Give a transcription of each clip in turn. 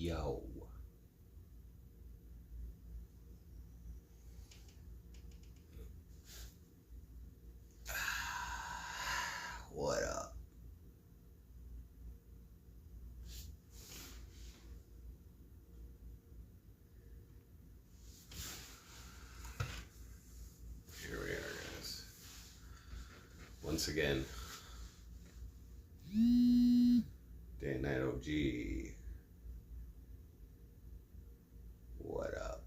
Yo. What up? Here we are, guys. Once again. Day and night OG. What up?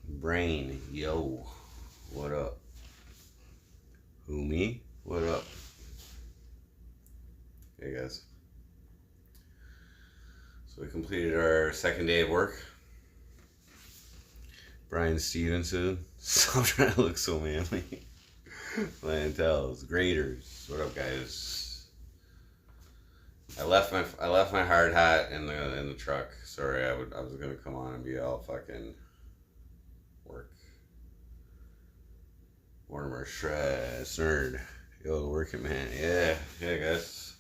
Brain, yo. What up? Who, me? What up? Hey, guys. So we completed our second day of work. Brian Stevenson. Stop trying to look so manly. Lentels, graders. What up, guys? I left my hard hat in the truck. Sorry, I was gonna come on and be all fucking work. Mortimer Snerd. Yo, the working man. Yeah, guys.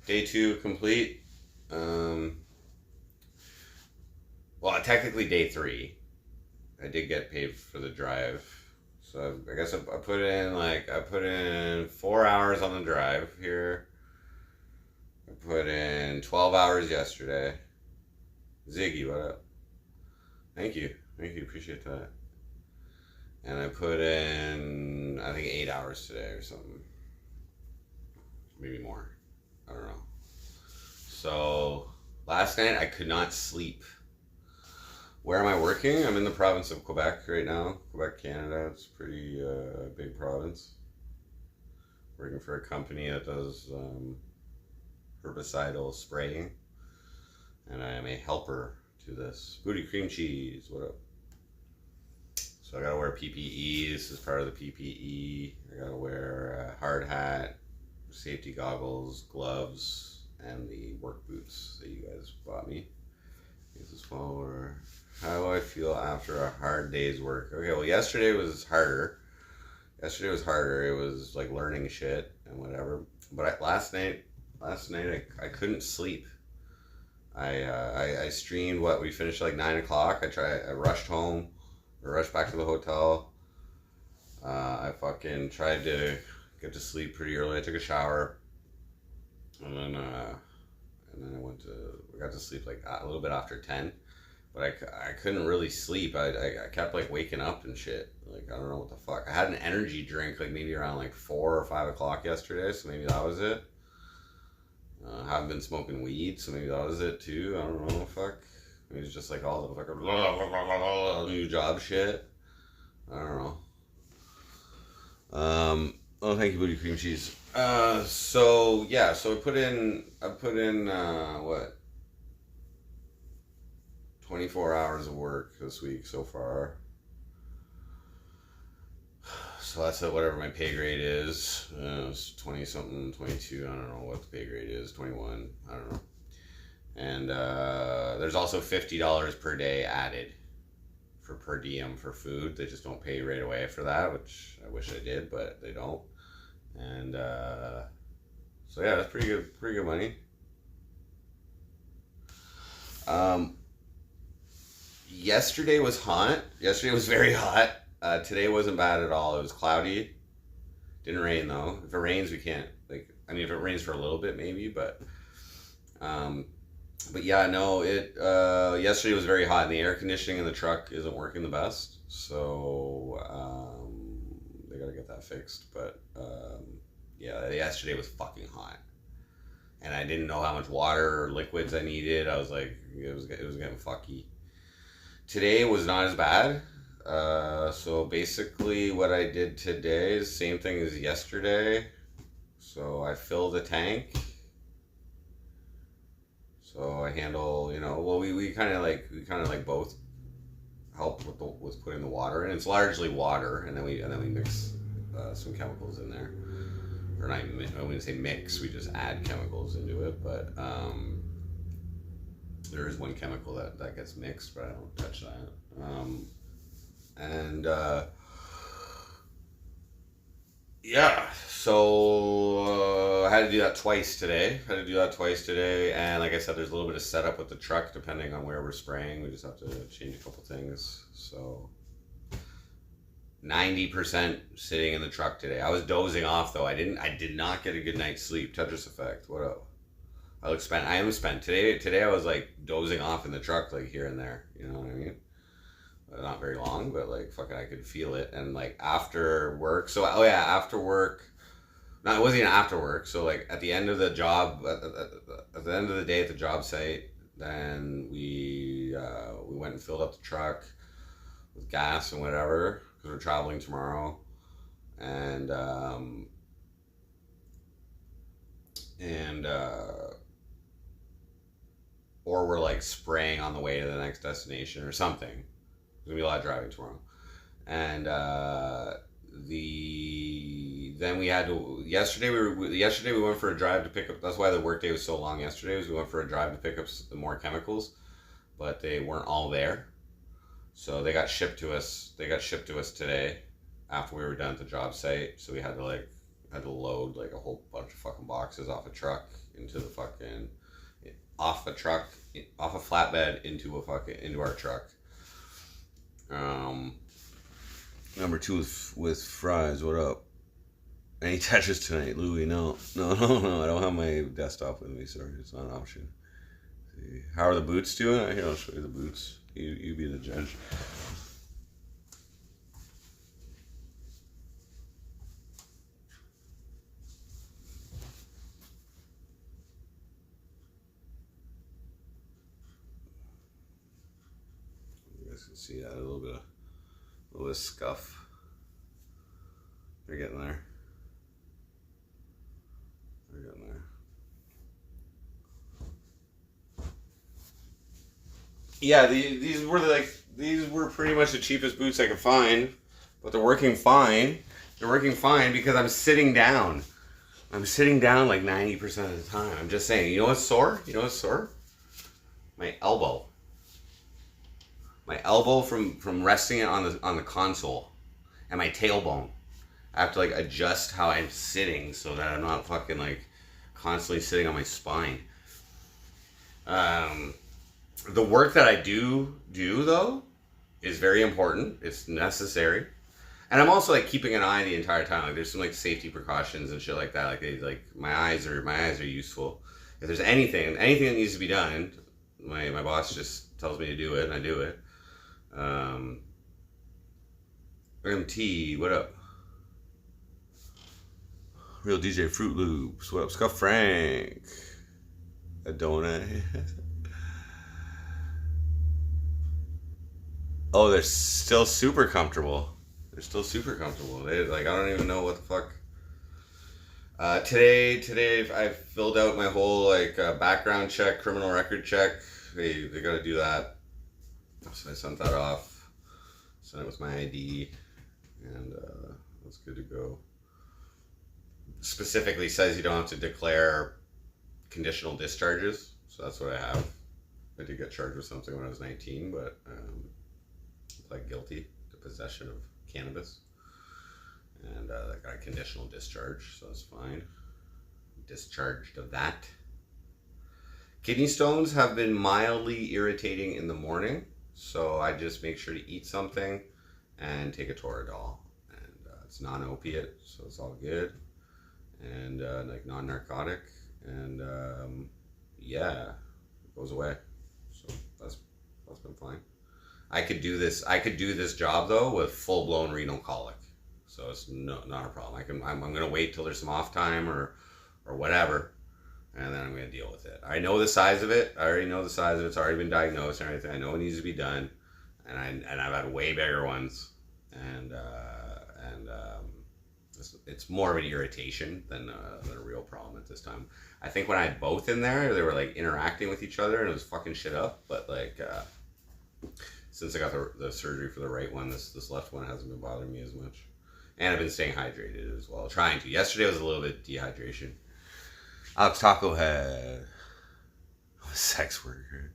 Day 2 complete. Well, technically day 3. I did get paid for the drive. So I guess I put in 4 hours on the drive here. I put in 12 hours yesterday. Ziggy, what up? Thank you, appreciate that. And I put in, I think, 8 hours today or something. Maybe more. I don't know. So last night I could not sleep. Where am I working? I'm in the province of Quebec right now. Quebec, Canada. It's a pretty big province. Working for a company that does herbicidal spraying. And I am a helper to this. Booty cream cheese, what up? So I gotta wear PPE. This is part of the PPE. I gotta wear a hard hat, safety goggles, gloves, and the work boots that you guys bought me. This is for how do I feel after a hard day's work. Okay, well, yesterday was harder. It was like learning shit and whatever. But last night I couldn't sleep. I streamed we finished like 9 o'clock. I rushed home. I rushed back to the hotel. I fucking tried to get to sleep pretty early. I took a shower. And then I got to sleep like a little bit after 10. But I couldn't really sleep. I kept like waking up and shit. Like, I don't know what the fuck. I had an energy drink like maybe around like 4 or 5 o'clock yesterday. So maybe that was it. I haven't been smoking weed. So maybe that was it too. I don't know. Fuck. Maybe it's just like all the fucking new job shit. I don't know. Oh, thank you, Booty Cream Cheese. So I put in what? 24 hours of work this week so far. So that's whatever my pay grade is. It's 20 something, 22. I don't know what the pay grade is. 21. I don't know. And there's also $50 per day added for per diem for food. They just don't pay right away for that, which I wish I did, but they don't. And so yeah, that's pretty good money. Yesterday was hot. Yesterday was very hot. Today wasn't bad at all. It was cloudy. Didn't rain though. If it rains, we can't if it rains for a little bit maybe, but yeah, no, yesterday was very hot and the air conditioning in the truck isn't working the best. So they gotta get that fixed. But yeah, yesterday was fucking hot. And I didn't know how much water or liquids I needed. I was like, it was getting fucky. Today was not as bad. So basically what I did today is the same thing as yesterday. So I filled the tank. So I handle, we kind of like both help with putting the water in. It's largely water, and then we mix some chemicals in there. Or not, I wouldn't say mix. We just add chemicals into it, but there is one chemical that gets mixed, but I don't touch that. And Yeah, so I had to do that twice today. And like I said, there's a little bit of setup with the truck depending on where we're spraying. We just have to change a couple things. So 90% sitting in the truck today. I was dozing off though. I did not get a good night's sleep. Tetris effect. What up? I look spent. I am spent today. Today I was like dozing off in the truck, like here and there. You know what I mean? Not very long, but like fucking, I could feel it. And like after work. So oh yeah, after work. No, it wasn't even after work. So like at the end of the job, at the end of the day at the job site, then we went and filled up the truck with gas and whatever because we're traveling tomorrow, and and or we're like spraying on the way to the next destination or something. There's gonna be a lot of driving tomorrow, and then we had to yesterday we went for a drive to pick up. That's why the workday was so long yesterday. Was we went for a drive to pick up more chemicals, but they weren't all there, so they got shipped to us. They got shipped to us today after we were done at the job site. So we had to load like a whole bunch of fucking boxes off a truck into the fucking off a truck off a flatbed into our truck. Number two with fries. What up? Any Tetris tonight, Louie? No. I don't have my desktop with me. Sorry, it's not an option. See. How are the boots doing? Here, I'll show you the boots. You be the judge. You guys can see that a little bit of scuff. They're getting there. Yeah, these were pretty much the cheapest boots I could find, but they're working fine. They're working fine because I'm sitting down. I'm sitting down like 90% of the time. I'm just saying. You know what's sore? My elbow. My elbow from resting it on the console, and my tailbone. I have to like adjust how I'm sitting so that I'm not fucking like constantly sitting on my spine. The work that I do though is very important. It's necessary, and I'm also like keeping an eye the entire time. Like there's some like safety precautions and shit like that. Like my eyes are useful. If there's anything that needs to be done, my boss just tells me to do it and I do it. MT, what up? Real DJ Fruit Loops, what up? Scuff Frank, a donut. Oh, they're still super comfortable. They like, I don't even know what the fuck. Today I filled out my whole like background check, criminal record check. They got to do that, so I sent that off. Sent it with my ID, and that's good to go. Specifically says you don't have to declare conditional discharges, so that's what I have. I did get charged with something when I was 19, but I pled guilty to possession of cannabis, and I got a conditional discharge, so that's fine. Discharged of that. Kidney stones have been mildly irritating in the morning, so I just make sure to eat something and take a Toradol, and it's non-opiate, so it's all good, and like non-narcotic, and yeah, it goes away. So that's been fine. I could do this job though with full-blown renal colic, so it's not a problem. I'm gonna wait till there's some off time or whatever, and then I'm gonna deal with it. I know the size of it. I already know the size of it. It's already been diagnosed and everything. I know it needs to be done, and I've had way bigger ones, and it's more of an irritation than a real problem at this time. I think when I had both in there, they were like interacting with each other and it was fucking shit up. But like since I got the surgery for the right one, this left one hasn't been bothering me as much, and I've been staying hydrated as well. Trying to. Yesterday was a little bit dehydration. Alex Taco Head, a sex worker.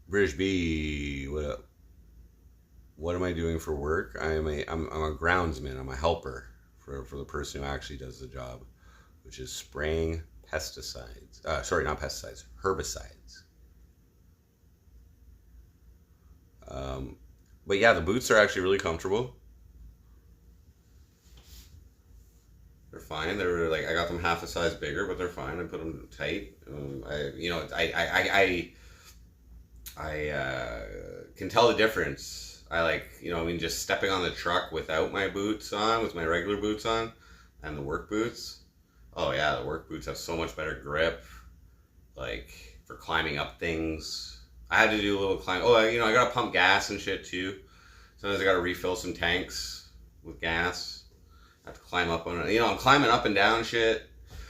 British B, what up? What am I doing for work? I'm a groundsman. I'm a helper for the person who actually does the job, which is spraying pesticides. Sorry, not pesticides, herbicides. But yeah, the boots are actually really comfortable. They're fine. They're like I got them half a size bigger, but they're fine. I put them tight. I can tell the difference. I like, just stepping on the truck without my boots on, with my regular boots on, and the work boots. Oh yeah, the work boots have so much better grip, like for climbing up things. I had to do a little climb. Oh, I gotta pump gas and shit too. Sometimes I gotta refill some tanks with gas. I have to climb up on it. I'm climbing up and down shit.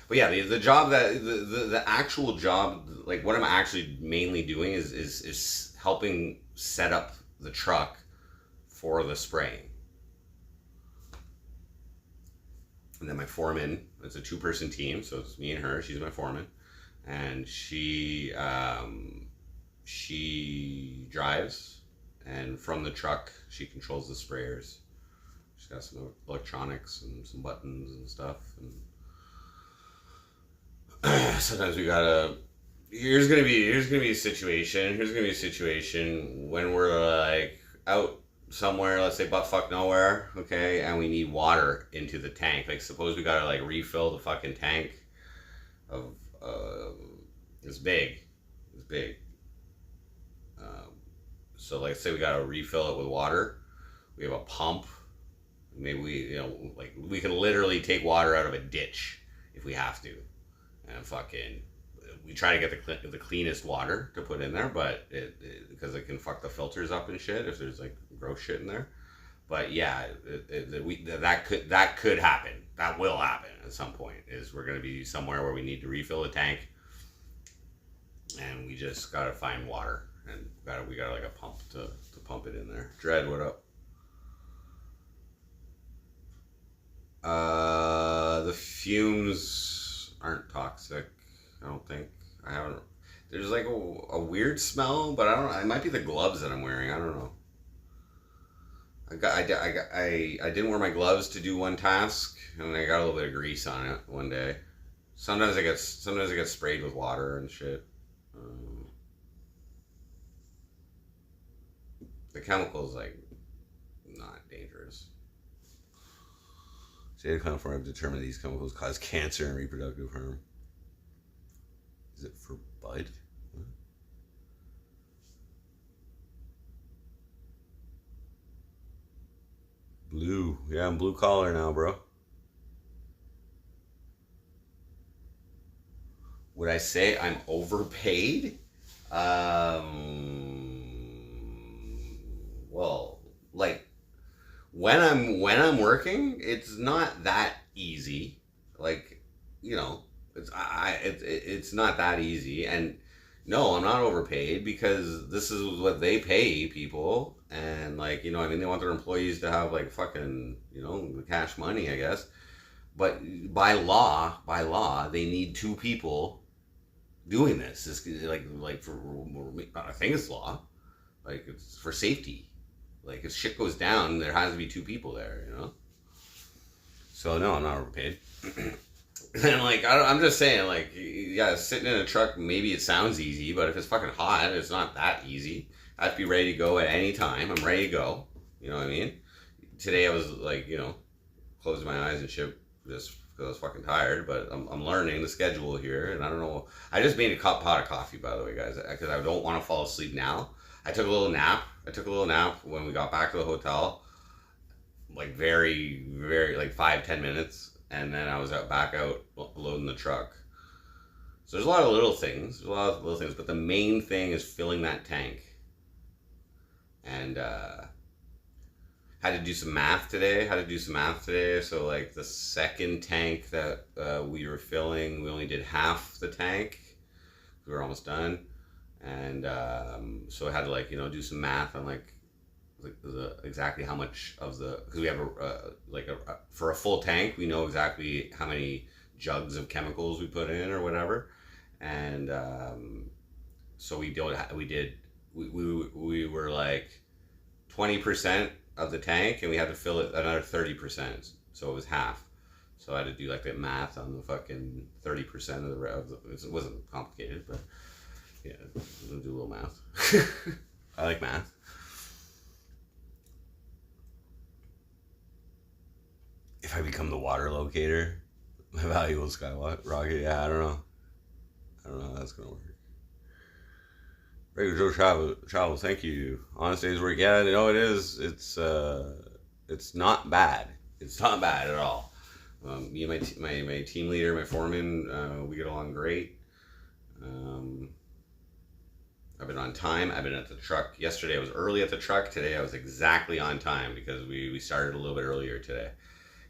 But yeah, the job the actual job, like what I'm actually mainly doing is helping set up the truck for the spraying. And then my foreman, it's a 2-person team, so it's me and her. She's my foreman, and she drives, and from the truck she controls the sprayers. She's got some electronics and some buttons and stuff, and sometimes we gotta. Here's gonna be a situation when we're like out somewhere, let's say buttfuck nowhere, okay, and we need water into the tank. Like suppose we gotta like refill the fucking tank of it's big. So like say we gotta refill it with water. We have a pump. Maybe we can literally take water out of a ditch if we have to, and fucking we try to get the cleanest water to put in there, but because it can fuck the filters up and shit if there's like gross shit in there. But yeah, that could happen. That will happen at some point. Is we're gonna be somewhere where we need to refill the tank, and we just gotta find water, and we got like a pump to pump it in there. Dread, what up? The fumes aren't toxic, I don't think. I haven't. There's like a weird smell, but I don't know. It might be the gloves that I'm wearing. I don't know. I didn't wear my gloves to do one task, and I got a little bit of grease on it one day. Sometimes I get sprayed with water and shit. The chemical's like not dangerous. State of California have determined these chemicals cause cancer and reproductive harm. Is it for bud? What? Blue. Yeah, I'm blue collar now, bro. Would I say I'm overpaid? Well, like when I'm working, it's not that easy. Like, it's not that easy. And no, I'm not overpaid because this is what they pay people, and like they want their employees to have like fucking the cash money, I guess. But by law, they need 2 people doing this. It's like for I think it's law, like it's for safety. Like if shit goes down, there has to be 2 people there, So no, I'm not overpaid. And like I'm just saying, like yeah, sitting in a truck, maybe it sounds easy, but if it's fucking hot, it's not that easy. I have to be ready to go at any time. I'm ready to go. You know what I mean? Today I was like, closing my eyes and shit just because I was fucking tired. But I'm learning the schedule here, and I don't know. I just made a pot of coffee, by the way, guys, because I don't want to fall asleep now. I took a little nap when we got back to the hotel, like very, very, like 5-10 minutes, and then I was back out loading the truck. So there's a lot of little things, but the main thing is filling that tank. And had to do some math today. So like the second tank that we were filling, we only did half the tank. We were almost done. And so I had to do some math on like exactly how much of because we have for a full tank, we know exactly how many jugs of chemicals we put in or whatever, and so we we were like 20% of the tank, and we had to fill it another 30%, so it was half. So I had to do like that math on the fucking 30% of it wasn't complicated, but yeah, we'll do a little math. I like math. If I become the water locator, my valuable skyrocket, yeah, I don't know how that's gonna work. Regular Joe Travel, thank you. Honest Day's Work, yeah, you know it is. It's not bad. It's not bad at all. Me and my team leader, my foreman, we get along great. I've been on time. I've been at the truck. Yesterday I was early at the truck. Today I was exactly on time because we started a little bit earlier today.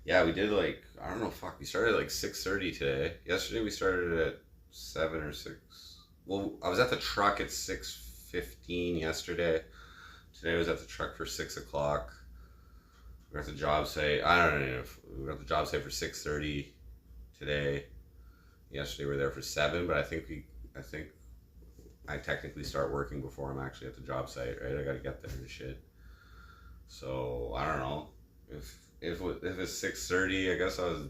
Yeah, we did like, I don't know, we started at like 6:30 today. Yesterday we started at 7 or 6. Well, I was at the truck at 6:15 yesterday. Today I was at the truck for 6 o'clock. We were at the job site. I don't know if we were at the job site for 6:30 today. Yesterday we were there for 7, but I think I technically start working before I'm actually at the job site, right? I gotta get there and shit. So I don't know if it's 6:30. I guess I was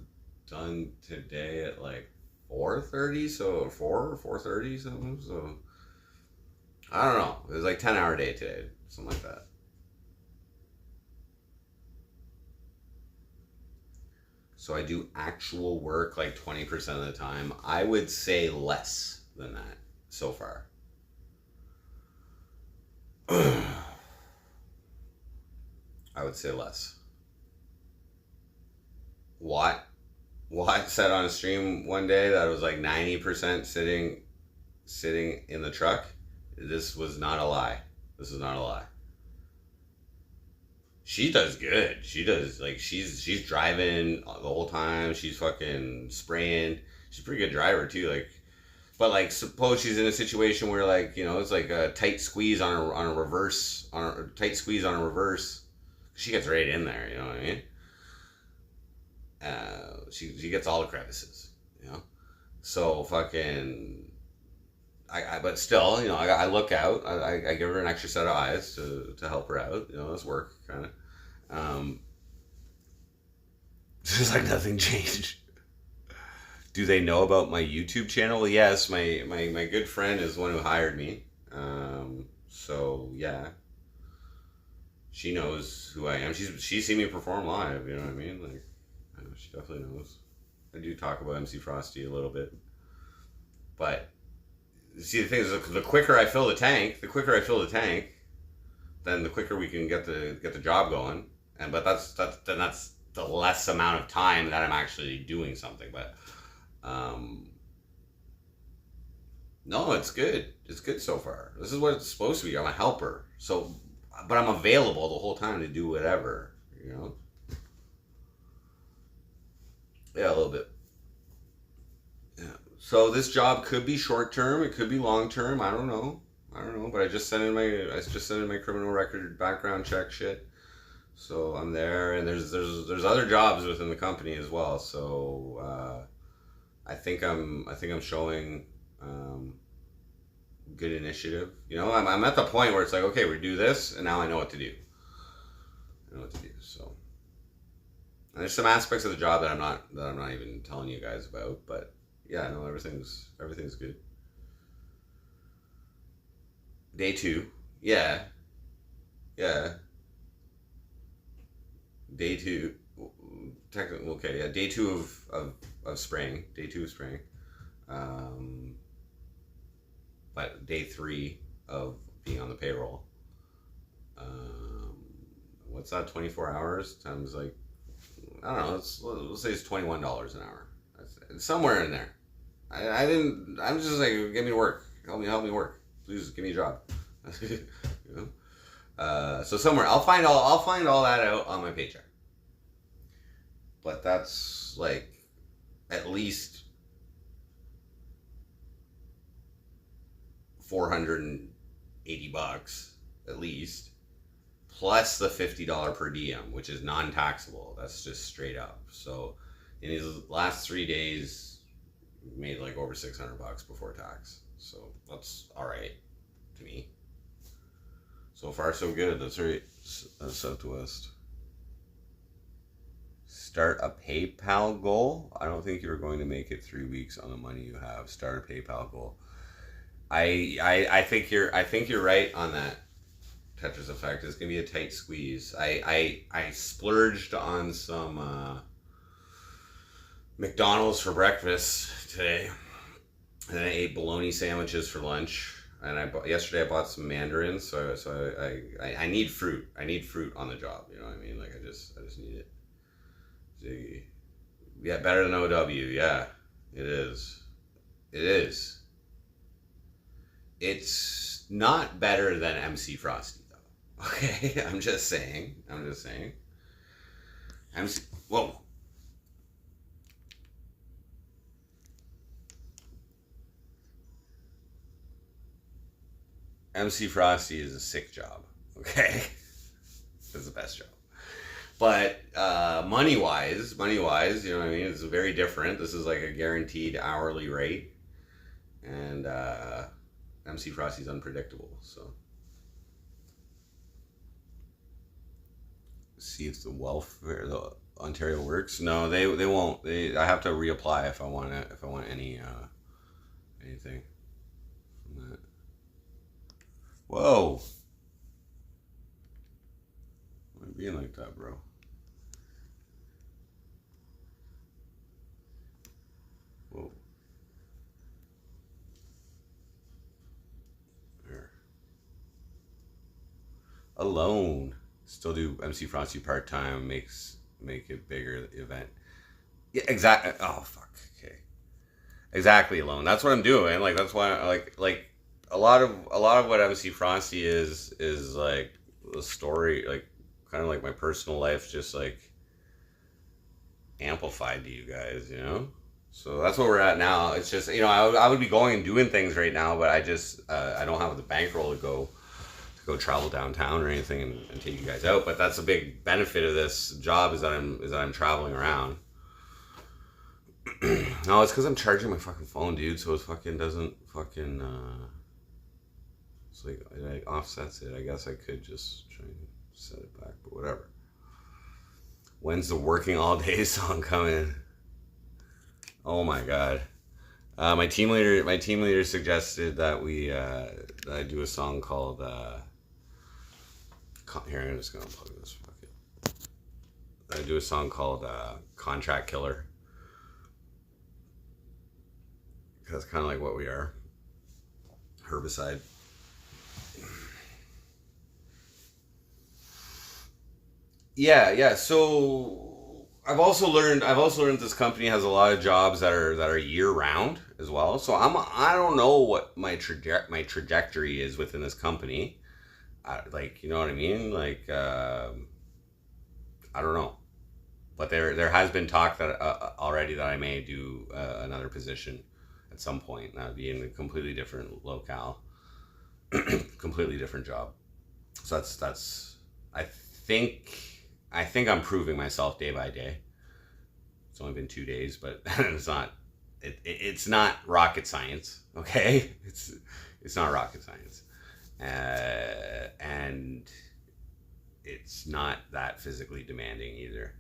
done today at like 4:30, so 4:30 something. So I don't know. It was like 10-hour day today, something like that. So I do actual work like 20% of the time. I would say less than that so far. I would say less. Watt said on a stream one day that it was like 90% sitting in the truck. This was not a lie. This is not a lie. She does good. She does, like, she's driving the whole time. She's fucking spraying. She's a pretty good driver too. Like, but like, suppose she's in a situation where, like, you know, it's like a tight squeeze on a reverse, She gets right in there. You know what I mean? She gets all the crevices. You know, so fucking. But still, you know, I look out. I give her an extra set of eyes to help her out. You know, that's work, kind of. It's like nothing changed. Do they know about my YouTube channel? Yes, my good friend is the one who hired me. So yeah, she knows who I am. She's seen me perform live. You know what I mean? Like, I know, she definitely knows. I do talk about MC Frosty a little bit, but. See, the thing is, the quicker I fill the tank, then the quicker we can get the job going. But that's the less amount of time that I'm actually doing something. But no, it's good. It's good so far. This is what it's supposed to be. I'm a helper, so but I'm available the whole time to do whatever. You know. Yeah, a little bit. Yeah. So this job could be short term, it could be long term. I don't know. But I just sent in my criminal record background check shit. So I'm there, and there's other jobs within the company as well. So I think I'm showing good initiative. You know, I'm at the point where it's like, okay, we do this, and now I know what to do. So. And there's some aspects of the job that I'm not even telling you guys about, but yeah, no, everything's good. Day 2, yeah. Day 2, technically, okay, yeah. Day 2 of spraying. But day 3 of being on the payroll. What's that? 24 hours times, like, I don't know. Let's say it's $21 an hour. It's somewhere in there. I'm just like, give me work. Help me work. Please give me a job. You know. So somewhere I'll find all that out on my paycheck. But that's like at least $480 at least, plus the $50 per diem, which is non-taxable. That's just straight up. So in these last 3 days, we made like over $600 before tax. So that's all right to me. So far, so good. That's right. Southwest. Start a PayPal goal. I don't think you're going to make it 3 weeks on the money you have. Start a PayPal goal. I think you're right on that. Tetris effect. It's gonna be a tight squeeze. I splurged on some McDonald's for breakfast today, and I ate bologna sandwiches for lunch. And yesterday I bought some mandarins, so I need fruit. I need fruit on the job. You know what I mean? Like I just need it. Yeah, better than OW. Yeah, it is. It is. It's not better than MC Frosty though. Okay, I'm just saying. MC. Whoa. MC Frosty is a sick job. Okay, it's the best job. But money wise, you know what I mean? It's very different. This is like a guaranteed hourly rate, and MC Frosty's unpredictable. So see if the welfare, the Ontario works. No, they won't. I have to reapply if I want any anything from that. Whoa. Why are you being like that, bro? Whoa. There. Alone. Still do MC Frosty part time. Make it bigger event. Yeah, exactly. Oh fuck. Okay. Exactly. Alone. That's what I'm doing. Like that's why. Like a lot of what MC Frosty is like the story. Like kind of like my personal life. Just like amplified to you guys. You know. So that's where we're at now. It's just, I would be going and doing things right now, but I just I don't have the bankroll to go travel downtown or anything and take you guys out. But that's a big benefit of this job is that I'm traveling around. No, it's because I'm charging my fucking phone, dude. So it fucking doesn't fucking. It's like it offsets it. I guess I could just try and set it back, but whatever. When's the working all day song coming? Oh my god. My team leader suggested that that I do a song called here, I'm just gonna plug this. Fuck it. I do a song called Contract Killer. That's kind of like what we are. Herbicide. Yeah. So I've also learned this company has a lot of jobs that are year round as well. So I don't know what my trajectory is within this company. Like, you know what I mean? Like I don't know. But there has been talk that already that I may do another position at some point. That would be in a completely different locale, completely different job. So that's I think I'm proving myself day by day. It's only been 2 days, but it's not rocket science. Okay, it's not rocket science, and it's not that physically demanding either.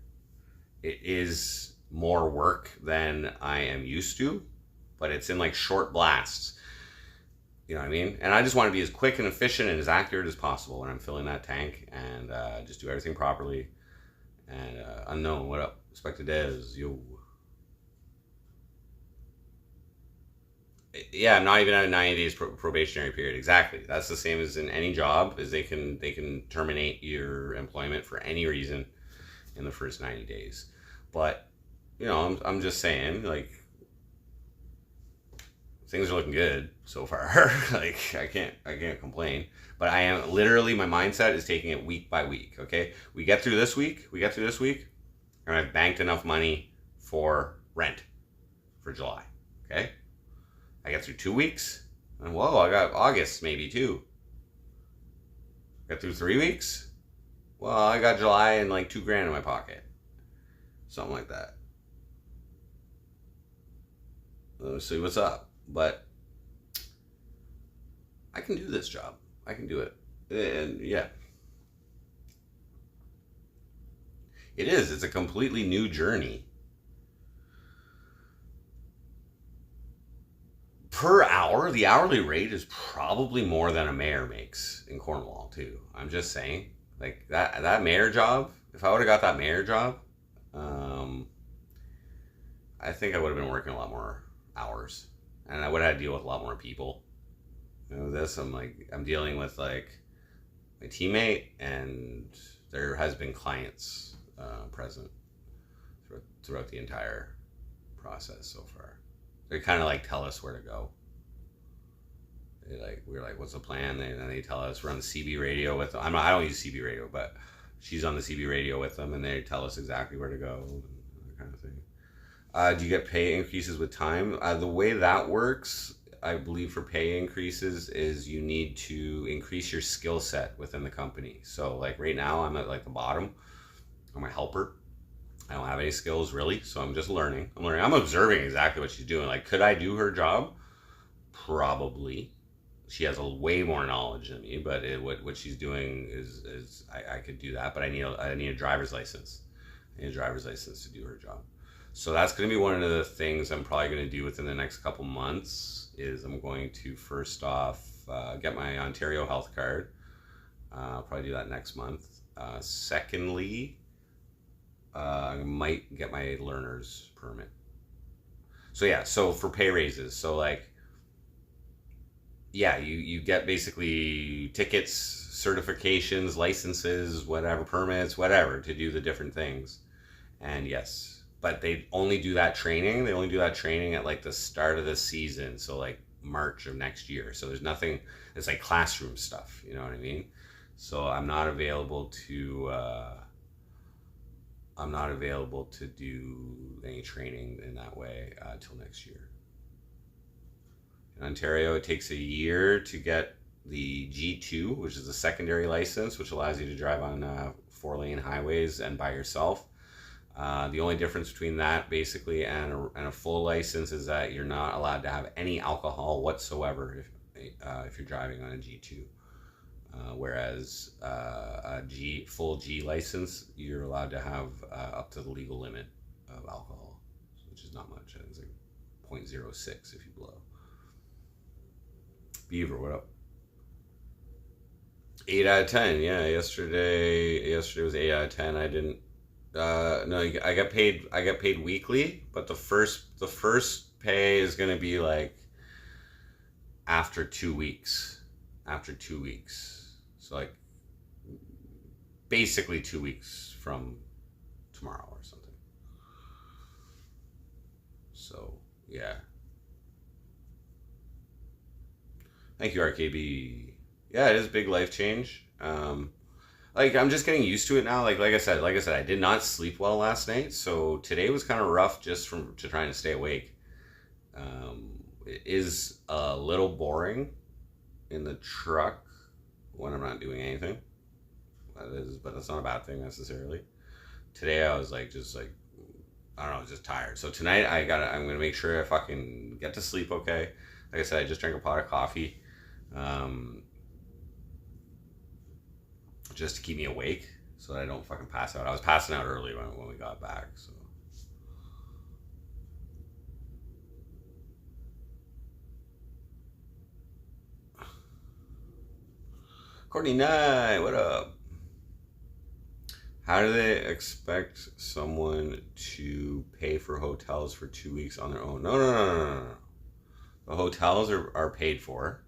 It is more work than I am used to, but it's in like short blasts. You know what I mean? And I just want to be as quick and efficient and as accurate as possible when I'm filling that tank, and just do everything properly. And unknown, what up? Expected as yo. Yeah, I'm not even at a 90 days probationary period. Exactly. That's the same as in any job. Is they can terminate your employment for any reason in the first 90 days. But I'm just saying, like, things are looking good so far. Like I can't complain. But I am literally, my mindset is taking it week by week. Okay, we get through this week, and I've banked enough money for rent for July. Okay, I get through 2 weeks, and whoa, I got August maybe too. Get through 3 weeks, well, I got July and like $2,000 in my pocket, something like that. Let's see what's up. But I can do this job. I can do it. And yeah, it is. It's a completely new journey. Per hour, the hourly rate is probably more than a mayor makes in Cornwall too. I'm just saying, like that mayor job. If I would have got that mayor job, um, I think I would have been working a lot more hours, and I would have had to deal with a lot more people. This I'm dealing with like my teammate, and there has been clients present throughout the entire process so far. They kind of like tell us where to go. We're like, what's the plan? And they tell us we're on the CB radio with them. I don't use CB radio, but she's on the CB radio with them, and they tell us exactly where to go and that kind of thing. Do you get pay increases with time? The way that works, I believe, for pay increases is you need to increase your skill set within the company. So like right now, I'm at like the bottom. I'm a helper. I don't have any skills really, so I'm just learning. I'm observing exactly what she's doing. Like, could I do her job? Probably. She has a way more knowledge than me, but what she's doing is I could do that, but I need a driver's license. I need a driver's license to do her job. So that's going to be one of the things I'm probably going to do within the next couple months. Is I'm going to first off get my Ontario health card. I'll probably do that next month. Secondly, I might get my learner's permit. So yeah, so for pay raises, so like, yeah, you get basically tickets, certifications, licenses, whatever, permits, whatever, to do the different things. And yes, but they only do that training. They only do that training at like the start of the season. So like March of next year. So there's nothing, it's like classroom stuff. You know what I mean? So I'm not available to do any training in that way till next year. In Ontario, it takes a year to get the G2, which is a secondary license, which allows you to drive on 4-lane highways and by yourself. The only difference between that basically and a full license is that you're not allowed to have any alcohol whatsoever if you're driving on a G2. Whereas a full G license, you're allowed to have up to the legal limit of alcohol, which is not much. I think it's like 0.06 if you blow. Beaver, what up? 8 out of 10. Yeah, yesterday was 8 out of 10. I didn't. No, I got paid. I got paid weekly, but the first pay is gonna be like after 2 weeks. After 2 weeks, so like basically 2 weeks from tomorrow or something. So yeah. Thank you, RKB. Yeah, it is a big life change. Like I'm just getting used to it now. Like I said, I did not sleep well last night, so today was kind of rough just to trying to stay awake. It is a little boring in the truck when I'm not doing anything. But that's not a bad thing necessarily. Today I was like I don't know, just tired. So tonight I'm gonna make sure I fucking get to sleep okay. Like I said, I just drank a pot of coffee. Just to keep me awake so that I don't fucking pass out. I was passing out early when we got back, so. Courtney Knight, what up? How do they expect someone to pay for hotels for 2 weeks on their own? No. The hotels are paid for.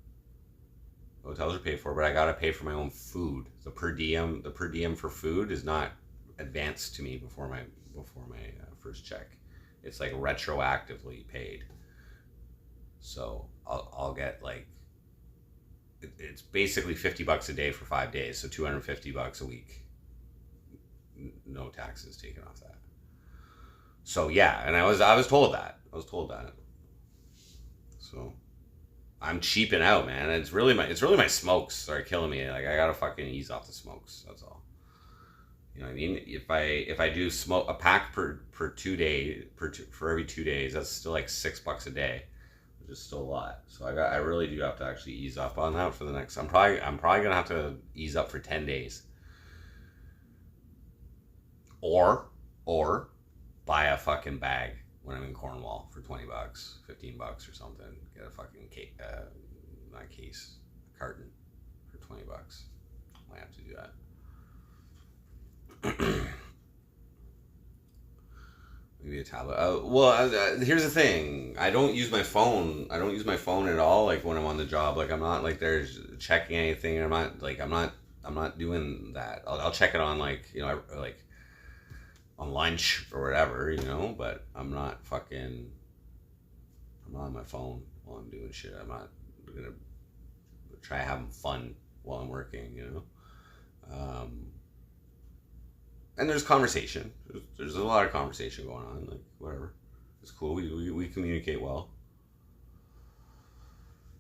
Hotels are paid for, but I gotta pay for my own food. The per diem for food is not advanced to me before my first check. It's like retroactively paid. So I'll get like it's basically $50 a day for 5 days, so $250 a week. No taxes taken off that. So yeah, and I was told that. So I'm cheaping out, man. It's really my smokes that are killing me. Like I gotta fucking ease off the smokes. That's all. You know what I mean? If I do smoke a pack for every 2 days, that's still like $6 a day. which is still a lot. So I really do have to actually ease up on that for the next. I'm probably gonna have to ease up for 10 days, or buy a fucking bag when I'm in Cornwall for $20, $15 or something. Get a fucking carton for $20. Might have to do that. Maybe a tablet. Here's the thing. I don't use my phone. I don't use my phone at all. Like when I'm on the job, like I'm not like there's checking anything. I'm not doing that. I'll check it on like on lunch or whatever, But I'm not on my phone while I'm doing shit. I'm not gonna try having fun while I'm working, And there's conversation. There's a lot of conversation going on. Like whatever, it's cool. We communicate well.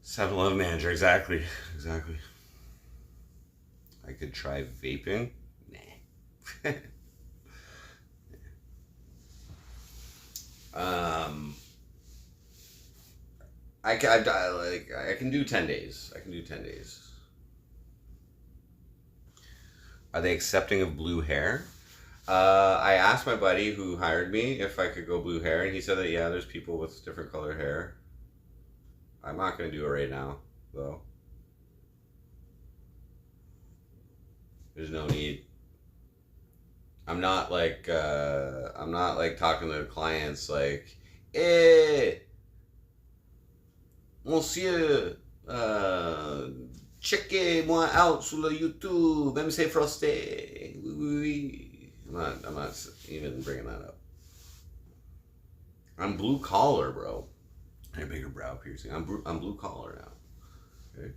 7-Eleven manager, exactly. I could try vaping. Nah. I can do 10 days. Are they accepting of blue hair? I asked my buddy who hired me if I could go blue hair, and he said that, yeah, there's people with different color hair. I'm not going to do it right now, though. There's no need. I'm not like talking to the clients like, monsieur, checkez-moi out sur le YouTube, même c'est frosté. Oui. I'm not even bringing that up. I'm blue collar, bro. I have bigger brow piercing. I'm blue collar now. Okay.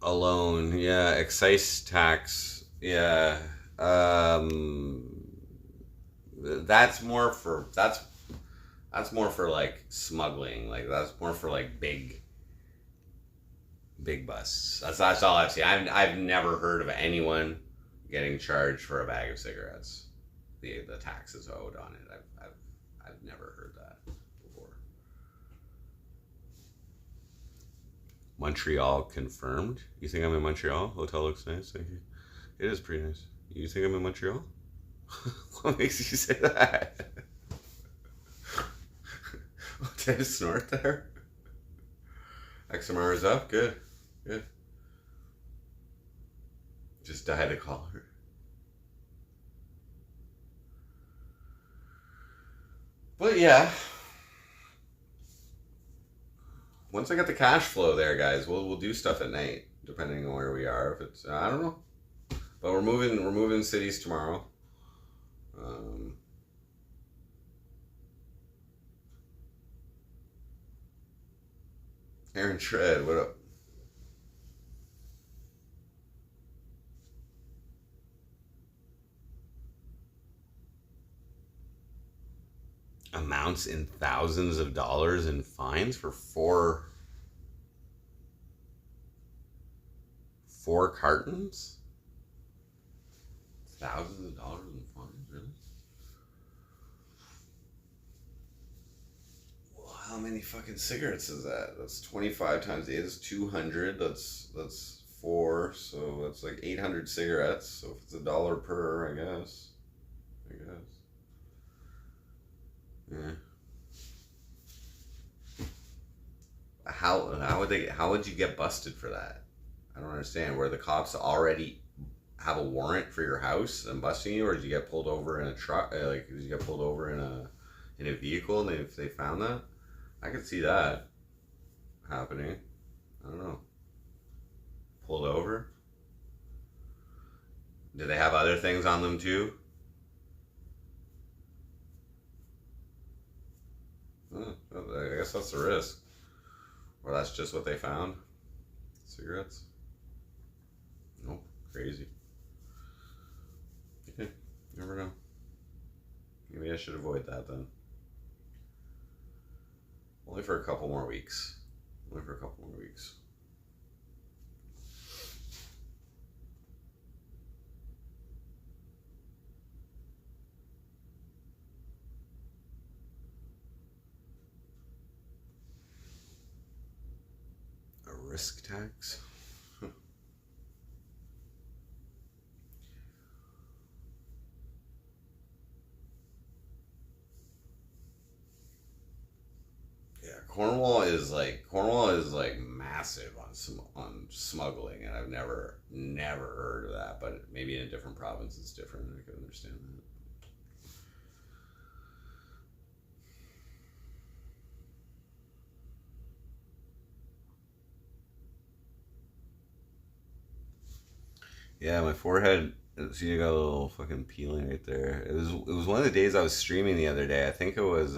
Alone, yeah. Excise tax, yeah. That's more for like smuggling. Like that's more for like big busts. That's all I've seen. I've never heard of anyone getting charged for a bag of cigarettes. The taxes owed on it. I've never heard that before. Montreal confirmed. You think I'm in Montreal? Hotel looks nice. Thank you. It is pretty nice. You think I'm in Montreal? What makes you say that? Did I snort there? XMR is up. Good. Just dyed a collar. But yeah. Once I get the cash flow there, guys, we'll do stuff at night, depending on where we are. If it's I don't know. But we're moving cities tomorrow. Aaron Shred, what up? Amounts in thousands of dollars in fines for four cartons? Thousands of dollars in fines, really? Well, how many fucking cigarettes is that? That's 25 times 8 is 200. That's 4, so that's like 800 cigarettes. So if it's $1 per, I guess. Yeah. How would you get busted for that? I don't understand. Where the cops already have a warrant for your house and busting you, or did you get pulled over in a truck? Did you get pulled over in a vehicle and they found that? I could see that happening. I don't know. Pulled over? Did they have other things on them too? I guess that's the risk. Or that's just what they found. Cigarettes? Nope. Crazy. Okay. Never know. Maybe I should avoid that then. Only for a couple more weeks. risk tax. Yeah, Cornwall is like massive on smuggling, and I've never heard of that. But maybe in a different province it's different. I can understand that. Yeah, my forehead. See, you got a little fucking peeling right there. It was one of the days I was streaming the other day. I think it was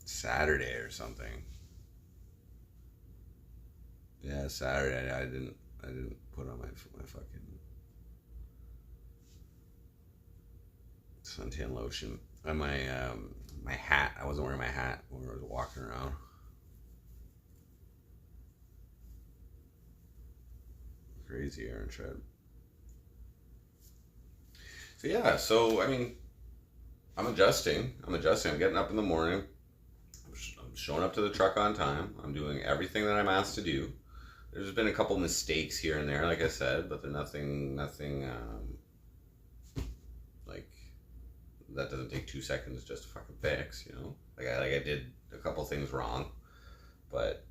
Saturday or something. Yeah, Saturday. I didn't put on my fucking suntan lotion and my hat. I wasn't wearing my hat when I was walking around. Crazy, Aaron Tread. So yeah, so I mean, I'm adjusting. I'm getting up in the morning. I'm showing up to the truck on time. I'm doing everything that I'm asked to do. There's been a couple mistakes here and there, like I said, but they're nothing like that doesn't take 2 seconds just to fucking fix. You know, like I did a couple things wrong, but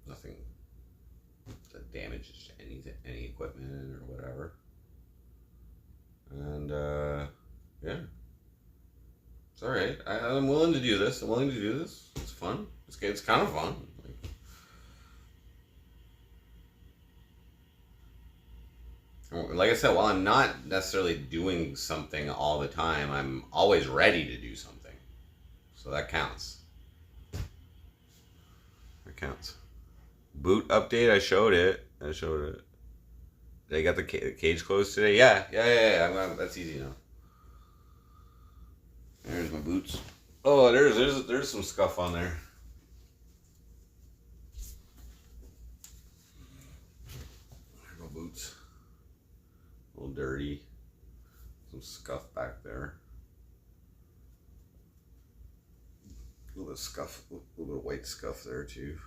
nothing that damages any equipment or whatever. And yeah, it's all right. I'm willing to do this. It's fun. It's kind of fun. Like I said, while I'm not necessarily doing something all the time, I'm always ready to do something. So that counts. Boot update. I showed it. They got the cage closed today. Yeah. That's easy enough. There's my boots. Oh, there's some scuff on there. There's my boots. A little dirty. Some scuff back there. A little bit of scuff. A little bit of white scuff there too.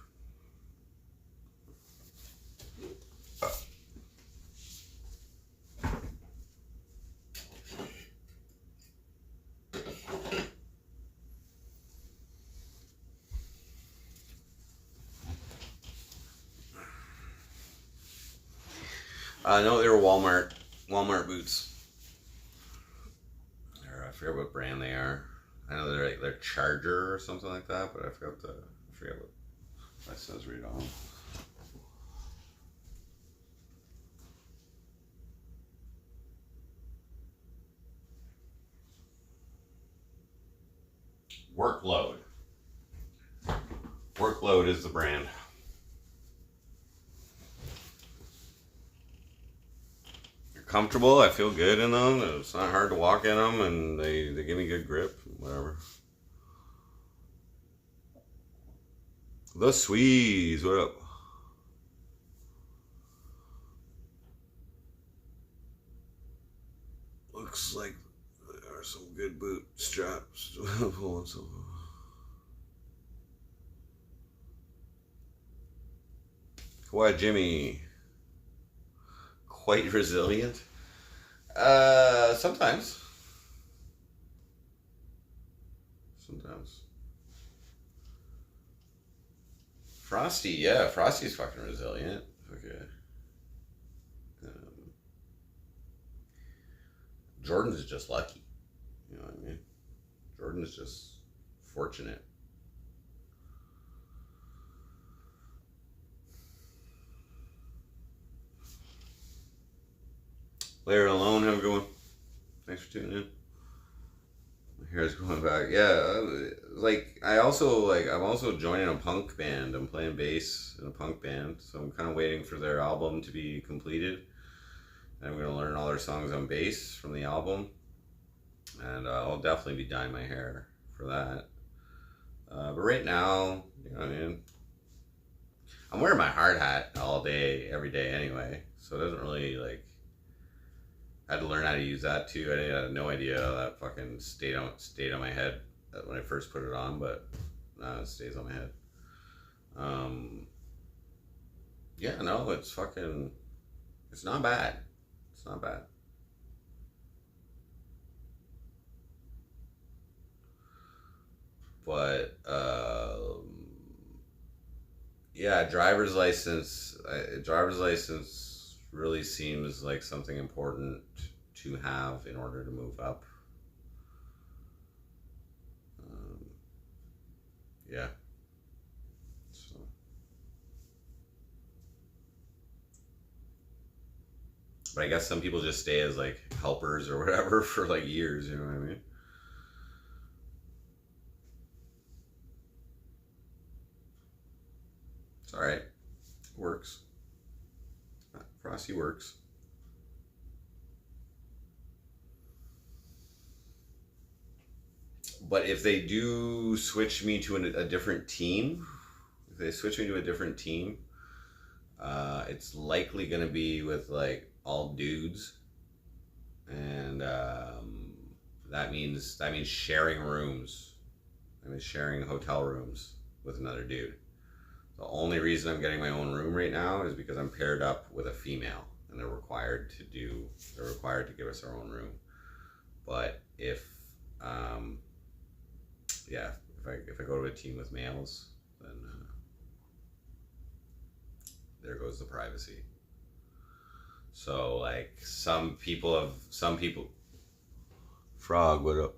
No, they were Walmart boots. I forget what brand they are. I know they're Charger or something like that, but I forget what that says right on. Workload is the brand. Comfortable. I feel good in them. It's not hard to walk in them, and they give me good grip. Whatever. The Swedes, what up? Looks like there are some good boot straps. Kawhi Jimmy. Quite resilient. Sometimes. Frosty, yeah, Frosty's fucking resilient. Okay. Jordan's just lucky. You know what I mean? Jordan's just fortunate. Later alone, have a good one. Thanks for tuning in. My hair's going back. Yeah, I'm also joining a punk band. I'm playing bass in a punk band, so I'm kind of waiting for their album to be completed. And I'm gonna learn all their songs on bass from the album, and I'll definitely be dyeing my hair for that. But right now, you know what I mean. I'm wearing my hard hat all day, every day anyway, so it doesn't really I had to learn how to use that too. I had no idea how that fucking stayed on my head when I first put it on, but now it stays on my head. Yeah, no, it's not bad. It's not bad. But yeah, driver's license really seems like something important to have in order to move up. Yeah. So, but I guess some people just stay as like helpers or whatever for like years. You know what I mean? It's all right. Works. Frosty works. But if they do switch me to a different team, if they switch me to a different team, it's likely going to be with like all dudes, and that means sharing rooms. I mean sharing hotel rooms with another dude. The only reason I'm getting my own room right now is because I'm paired up with a female, and they're required to give us our own room. But if yeah, if I go to a team with males, then there goes the privacy. So like some people, Frog, what up?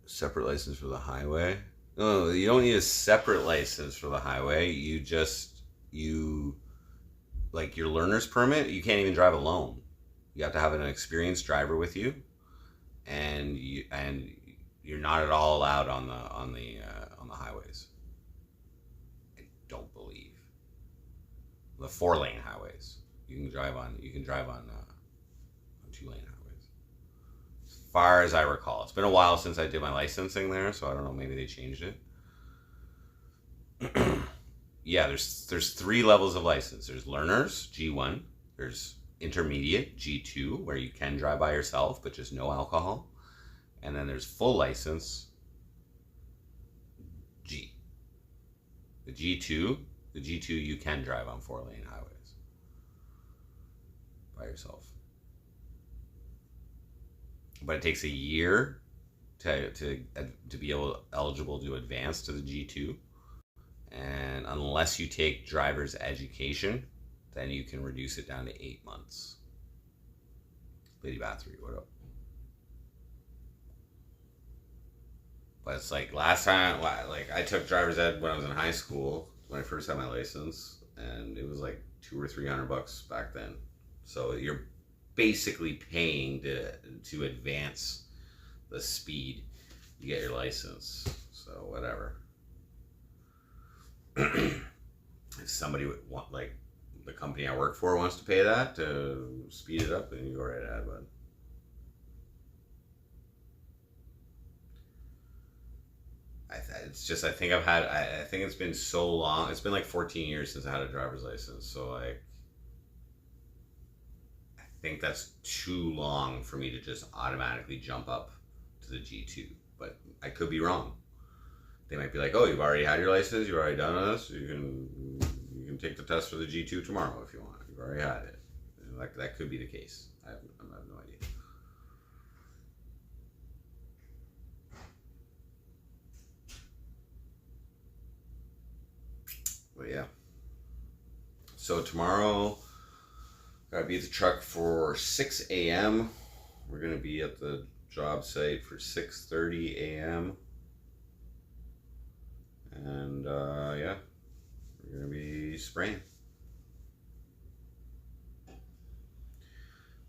Separate license for the highway? No, you don't need a separate license for the highway. You like your learner's permit. You can't even drive alone. You have to have an experienced driver with you, and you're not at all allowed on the highways. I don't believe the 4-lane highways. You can drive on 2-lane highways. As far as I recall, it's been a while since I did my licensing there, so I don't know. Maybe they changed it. Yeah, there's 3 levels of license. There's learners, G1. There's intermediate, G2, where you can drive by yourself, but just no alcohol. And then there's full license, G. The G2 you can drive on 4-lane highways by yourself. But it takes a year to be eligible to advance to the G2. And unless you take driver's education, then you can reduce it down to 8 months. Lady Bathory, what up? But it's like last time, like I took driver's ed when I was in high school, when I first had my license, and it was like $200 or $300 back then. So you're basically paying to advance the speed you get your license. So whatever. If somebody would want, like the company I work for wants to pay that to speed it up, then you go right ahead, bud. I think it's been so long. It's been like 14 years since I had a driver's license. So like, I think that's too long for me to just automatically jump up to the G2. But I could be wrong. They might be like, oh, you've already had your license. You've already done this. You can take the test for the G2 tomorrow if you want. You've already had it. Like that could be the case. I have no idea. But yeah. So tomorrow, gotta be at the truck for 6 a.m. We're gonna be at the job site for 6:30 a.m. And yeah, we're gonna be spraying.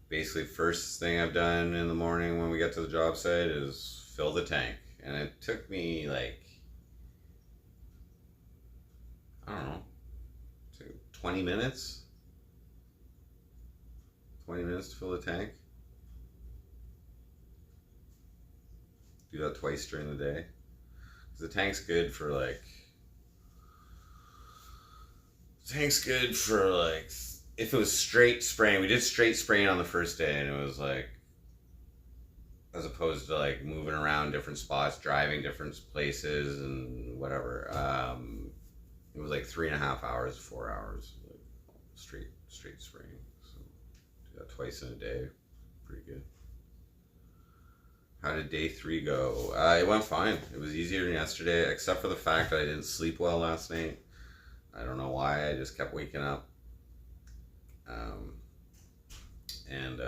Basically, first thing I've done in the morning when we get to the job site is fill the tank, and it took me like, I don't know, 20 minutes. 20 minutes to fill the tank. Do that twice during the day. The tank's good for like tank's good for like if it was straight spraying. We did straight spraying on the first day, and it was like, as opposed to like moving around different spots, driving different places, and whatever. It was like 3.5 hours, 4 hours, like straight spraying. So do that twice in a day, pretty good. How did day 3 go? It went fine. It was easier than yesterday, except for the fact that I didn't sleep well last night. I don't know why. I just kept waking up. And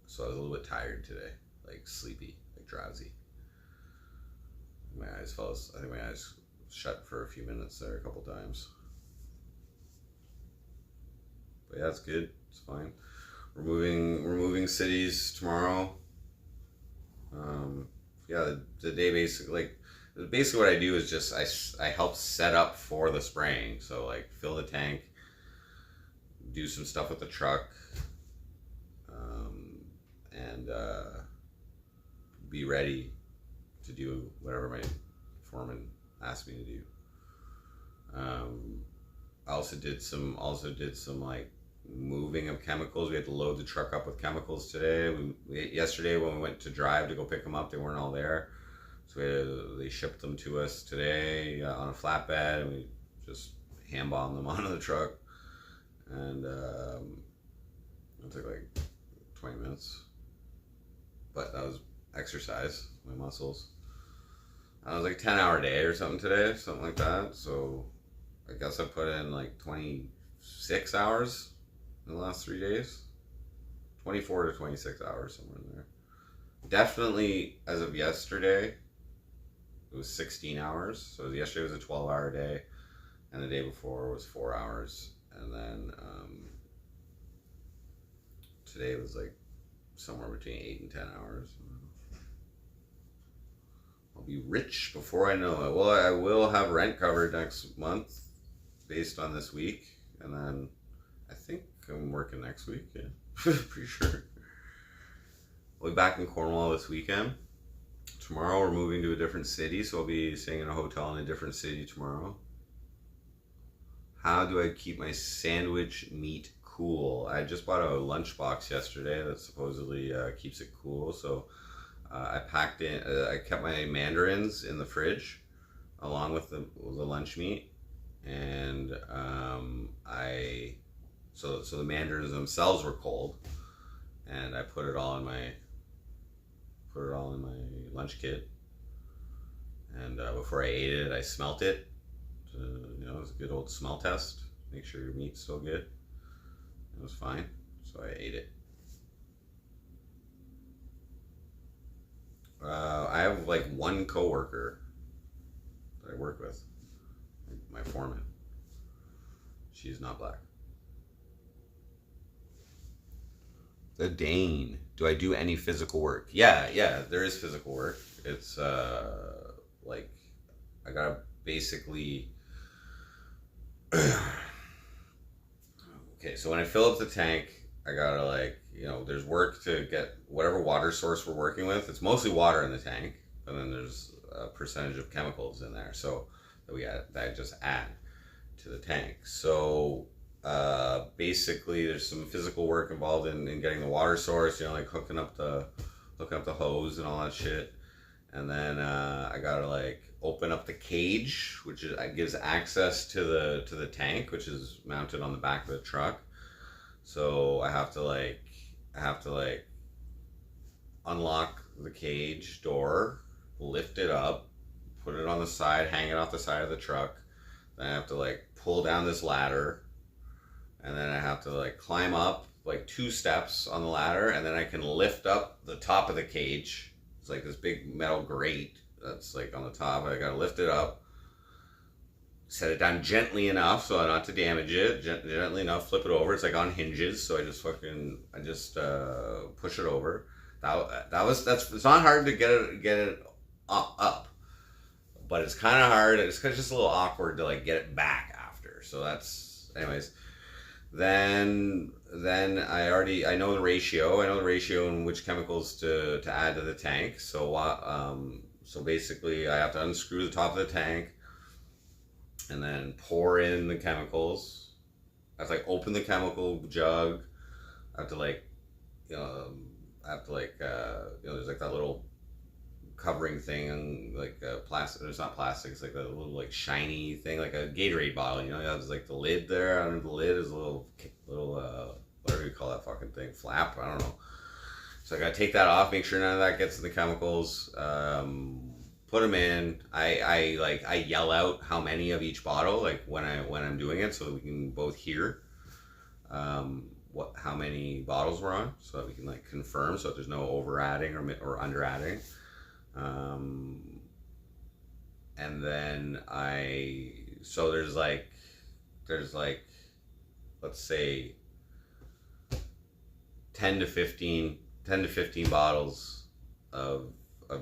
so I was a little bit tired today, like sleepy, like drowsy. My eyes I think my eyes shut for a few minutes there a couple times. But yeah, it's good. It's fine. We're moving cities tomorrow. Yeah, the day basically what I do is just I help set up for the spraying. So like fill the tank, do some stuff with the truck, and be ready to do whatever my foreman asked me to do. I also did some like moving of chemicals. We had to load the truck up with chemicals today. Yesterday when we went to drive to go pick them up, they weren't all there, so they shipped them to us today on a flatbed, and we just hand bombed them onto the truck, and it took like 20 minutes, but that was exercise, my muscles. I was like 10-hour day or something today, something like that. So I guess I put in like 26 hours in the last 3 days. 24 to 26 hours, somewhere in there. Definitely, as of yesterday, it was 16 hours. So yesterday was a 12-hour day, and the day before was 4 hours. And then today was like somewhere between 8 and 10 hours. I'll be rich before I know it. Well, I will have rent covered next month based on this week. And then I think I'm working next week. Yeah, pretty sure. We'll be back in Cornwall this weekend. Tomorrow we're moving to a different city, so I'll be staying in a hotel in a different city tomorrow. How do I keep my sandwich meat cool? I just bought a lunchbox yesterday that supposedly keeps it cool. So I packed in. I kept my mandarins in the fridge, along with the lunch meat, and so the mandarins themselves were cold, and I put it all in my lunch kit. And before I ate it, I smelt it. It was a good old smell test. Make sure your meat's still good. It was fine, so I ate it. I have like one coworker that I work with, my foreman. She's not black. The Dane. Do I do any physical work? Yeah, there is physical work. It's like I gotta basically. Okay, so when I fill up the tank, I gotta there's work to get whatever water source we're working with. It's mostly water in the tank, and then there's a percentage of chemicals in there, so that I just add to the tank. So basically, there's some physical work involved in getting the water source, like hooking up the hose and all that shit, and then I gotta open up the cage, which gives access to the tank, which is mounted on the back of the truck. So I have to unlock the cage door, lift it up, put it on the side, hang it off the side of the truck. Then I have to pull down this ladder, and then I have to climb up 2 steps on the ladder, and then I can lift up the top of the cage. It's like this big metal grate that's on the top. I gotta lift it up, set it down gently enough so not to damage it, gently enough, flip it over. It's on hinges, so I just push it over. It's not hard to get it up, but it's kind of hard. It's just a little awkward to get it back after. So that's, anyways. Then I know the ratio. I know the ratio in which chemicals to add to the tank. So basically I have to unscrew the top of the tank, and then pour in the chemicals. I have to like open the chemical jug. I have to like, I have to like, there's like that little covering thing and like plastic. It's not plastic. It's like a little like shiny thing, like a Gatorade bottle. You know, it has like the lid there. Under the lid is a little whatever you call that fucking thing, flap. I don't know. So I gotta take that off, make sure none of that gets in the chemicals. Put them in. I yell out how many of each bottle, like when I'm doing it, so we can both hear how many bottles we're on, so that we can like confirm, so that there's no over adding or under adding. And then there's like let's say 10 to 15 bottles of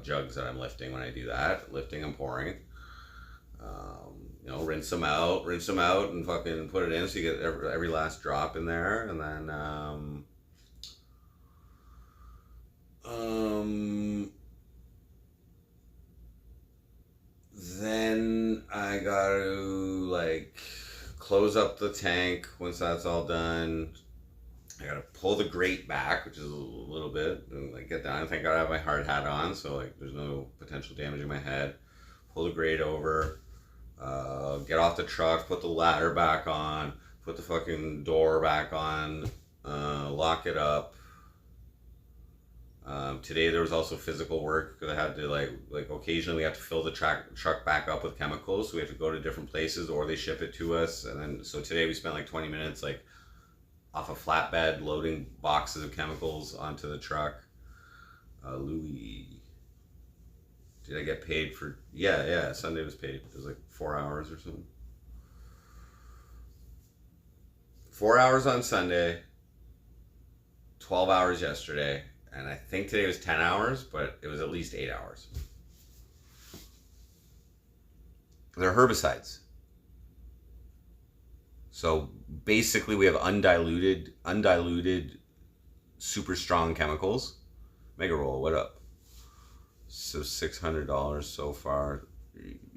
jugs that I'm lifting when I do that, lifting and pouring. Rinse them out, and fucking put it in, so you get every last drop in there, and then I gotta like close up the tank. Once that's all done, I gotta pull the grate back, which is a little bit, and like get down. Thank God I have my hard hat on, so like there's no potential damage in my head. Pull the grate over, get off the truck, put the ladder back on, put the fucking door back on, lock it up. Today there was also physical work because I had to like occasionally we have to fill the truck back up with chemicals, so we have to go to different places or they ship it to us. And then so today we spent like 20 minutes like off a flatbed loading boxes of chemicals onto the truck. Louis, did I get paid for? Yeah, Sunday was paid. It was like 4 hours or something. 4 hours on Sunday, 12 hours yesterday, and I think today was 10 hours, but it was at least 8 hours. They're herbicides. So basically we have undiluted, super strong chemicals. Mega Roll, what up? So $600 so far.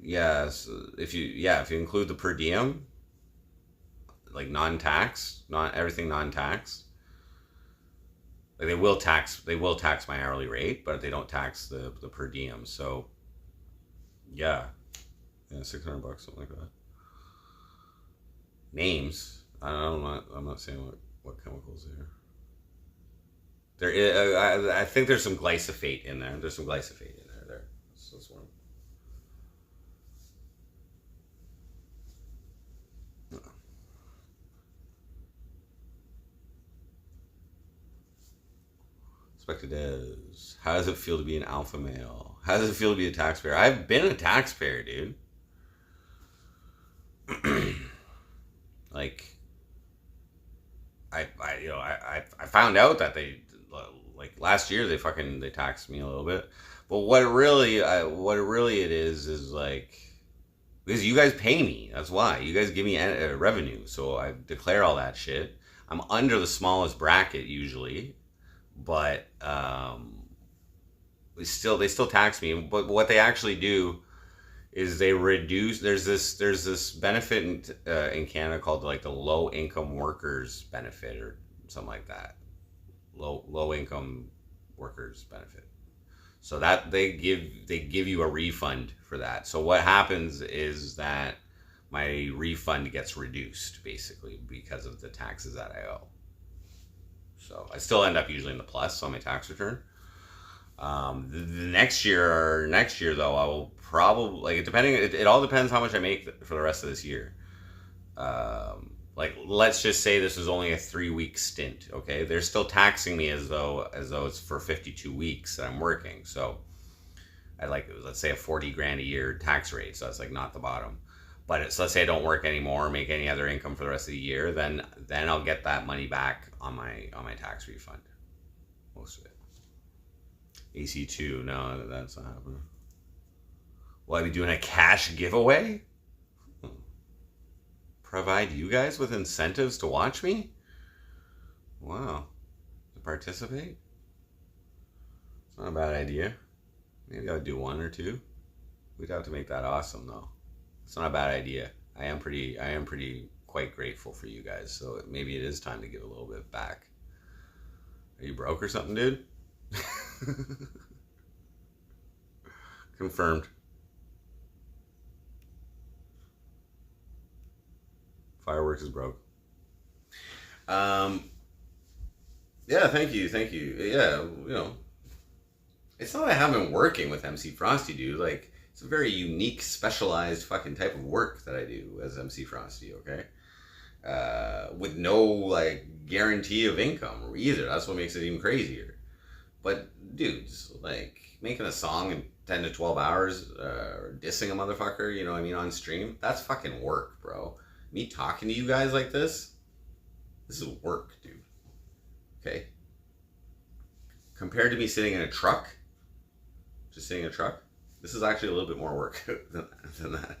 Yes, if you include the per diem, like non-tax, not everything non-tax. Like they will tax my hourly rate, but they don't tax the per diem. So yeah, $600, something like that. Names, I'm not saying what chemicals they are. There is, I think there's some glyphosate in there. There's some glyphosate in there. That's one. Expected as, how does it feel to be an alpha male? How does it feel to be a taxpayer? I've been a taxpayer, dude. Like, I found out that they, like last year, they taxed me a little bit. But what it really it is like, because you guys pay me. That's why. You guys give me revenue. So I declare all that shit. I'm under the smallest bracket usually, but they still tax me. But what they actually do is they reduce. There's this benefit in Canada called like the low income workers benefit or something like that. Low income workers benefit. So that they give you a refund for that. So what happens is that my refund gets reduced basically because of the taxes that I owe. So I still end up usually in the plus on my tax return. The next year though, I will probably it all depends how much I make for the rest of this year. Like let's just say this is only a 3-week stint. Okay, they're still taxing me as though it's for 52 weeks that I'm working. So I let's say a 40 grand a year tax rate. So that's like not the bottom. But let's say I don't work anymore, make any other income for the rest of the year, then I'll get that money back on my tax refund. Most of it. AC2, no, that's not happening. Will I be doing a cash giveaway? Provide you guys with incentives to watch me? Wow. To participate? It's not a bad idea. Maybe I would do 1 or 2. We'd have to make that awesome though. It's not a bad idea. I am pretty quite grateful for you guys. So maybe it is time to give a little bit back. Are you broke or something, dude? Confirmed. Fireworks is broke. Yeah, thank you. Yeah, it's not I haven't been working with MC Frosty, dude. Like, it's a very unique, specialized fucking type of work that I do as MC Frosty, okay? With no, like, guarantee of income either. That's what makes it even crazier. But, dudes, like, making a song in 10 to 12 hours, or dissing a motherfucker, you know what I mean, on stream, that's fucking work, bro. Me talking to you guys like this is work, dude. Okay? Compared to me sitting in a truck, just sitting in a truck, this is actually a little bit more work than that.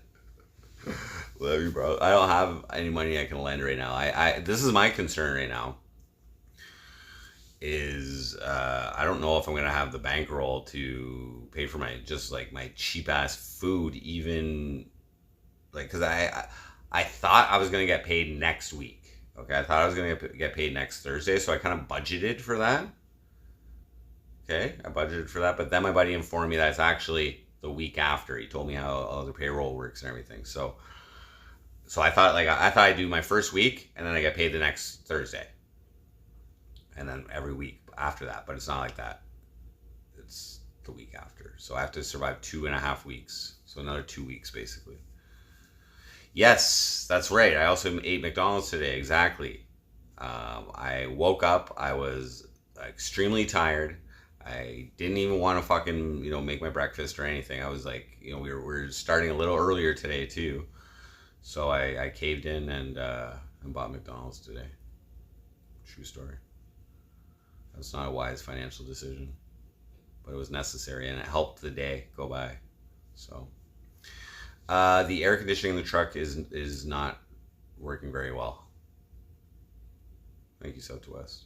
Love you, bro. I don't have any money I can lend right now. This is my concern right now. Is I don't know if I'm gonna have the bankroll to pay for my cheap ass food, even like, because I thought I was gonna get paid next week. Okay, I thought I was gonna get paid next Thursday, so I kind of budgeted for that. Okay, I budgeted for that, but then my buddy informed me that it's actually the week after. He told me how the payroll works and everything. So I thought I'd do my first week and then I get paid the next Thursday, and then every week after that. But it's not like that. It's the week after, so I have to survive 2.5 weeks. So another 2 weeks basically. Yes, that's right. I also ate McDonald's today. Exactly. I woke up. I was extremely tired. I didn't even want to fucking, make my breakfast or anything. I was like, we were starting a little earlier today too. So I caved in and bought McDonald's today. True story. That's not a wise financial decision, but it was necessary and it helped the day go by. So the air conditioning in the truck is not working very well. Thank you, Southwest.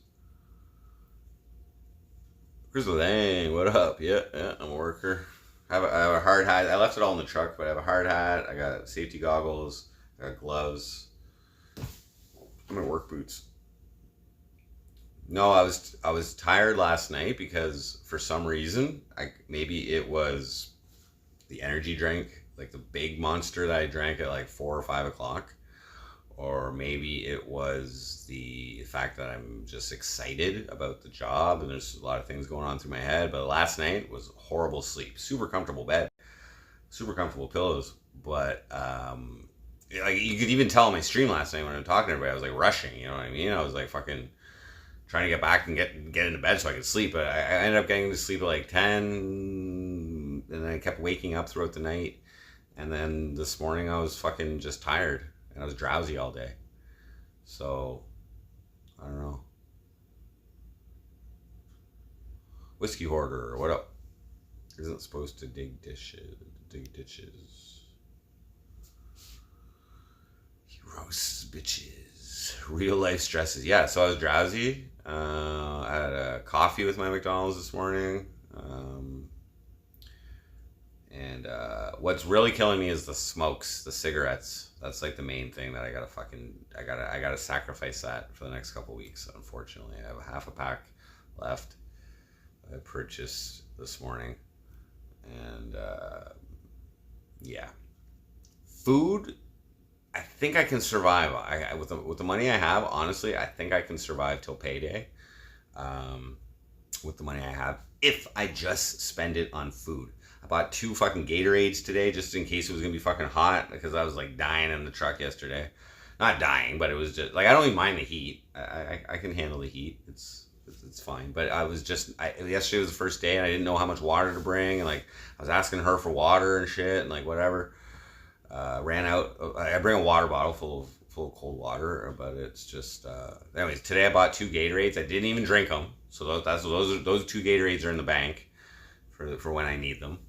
Crystal, dang, what up? Yeah, I'm a worker. I have a hard hat. I left it all in the truck, but I have a hard hat. I got safety goggles. I got gloves. I'm in work boots. No, I was tired last night because for some reason, maybe it was the energy drink, like the big monster that I drank at like 4 or 5 o'clock. Or maybe it was the fact that I'm just excited about the job and there's a lot of things going on through my head. But last night was horrible sleep. Super comfortable bed. Super comfortable pillows. But like you could even tell on my stream last night when I'm talking to everybody, I was like rushing, you know what I mean? I was like fucking trying to get back and get into bed so I could sleep. But I ended up getting to sleep at like 10, and then I kept waking up throughout the night. And then this morning I was fucking just tired. And I was drowsy all day. So, I don't know. Whiskey Hoarder, what up? Isn't supposed to dig ditches. He roasts bitches. Real life stresses. Yeah, so I was drowsy. I had a coffee with my McDonald's this morning. And what's really killing me is the smokes, the cigarettes. That's like the main thing that I gotta sacrifice that for the next couple weeks. Unfortunately, I have a half a pack left. I purchased this morning, and yeah, food. I think I can survive. With the money I have, honestly, I think I can survive till payday. With the money I have, if I just spend it on food. I bought 2 fucking Gatorades today just in case it was gonna be fucking hot because I was like dying in the truck yesterday. Not dying, but it was just like I don't even mind the heat. I can handle the heat. It's fine. But I was just yesterday was the first day and I didn't know how much water to bring and like I was asking her for water and shit and like whatever. Ran out. I bring a water bottle full of cold water, but it's just. Anyways, today I bought 2 Gatorades. I didn't even drink them, so those 2 Gatorades are in the bank for when I need them.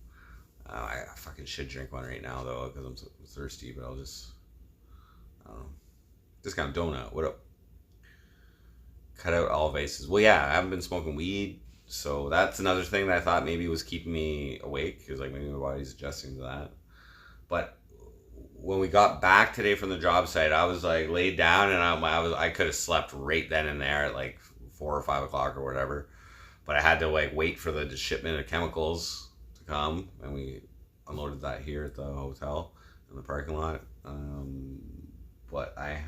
I fucking should drink one right now though because I'm so thirsty, but I'll just. I don't know. Discount donut. What up? Cut out all vices. Well, yeah, I haven't been smoking weed, so that's another thing that I thought maybe was keeping me awake because like maybe my body's adjusting to that. But when we got back today from the job site, I was like laid down, and I could have slept right then and there at like 4 or 5 o'clock or whatever, but I had to like wait for the shipment of chemicals to come, and we unloaded that here at the hotel in the parking lot. But I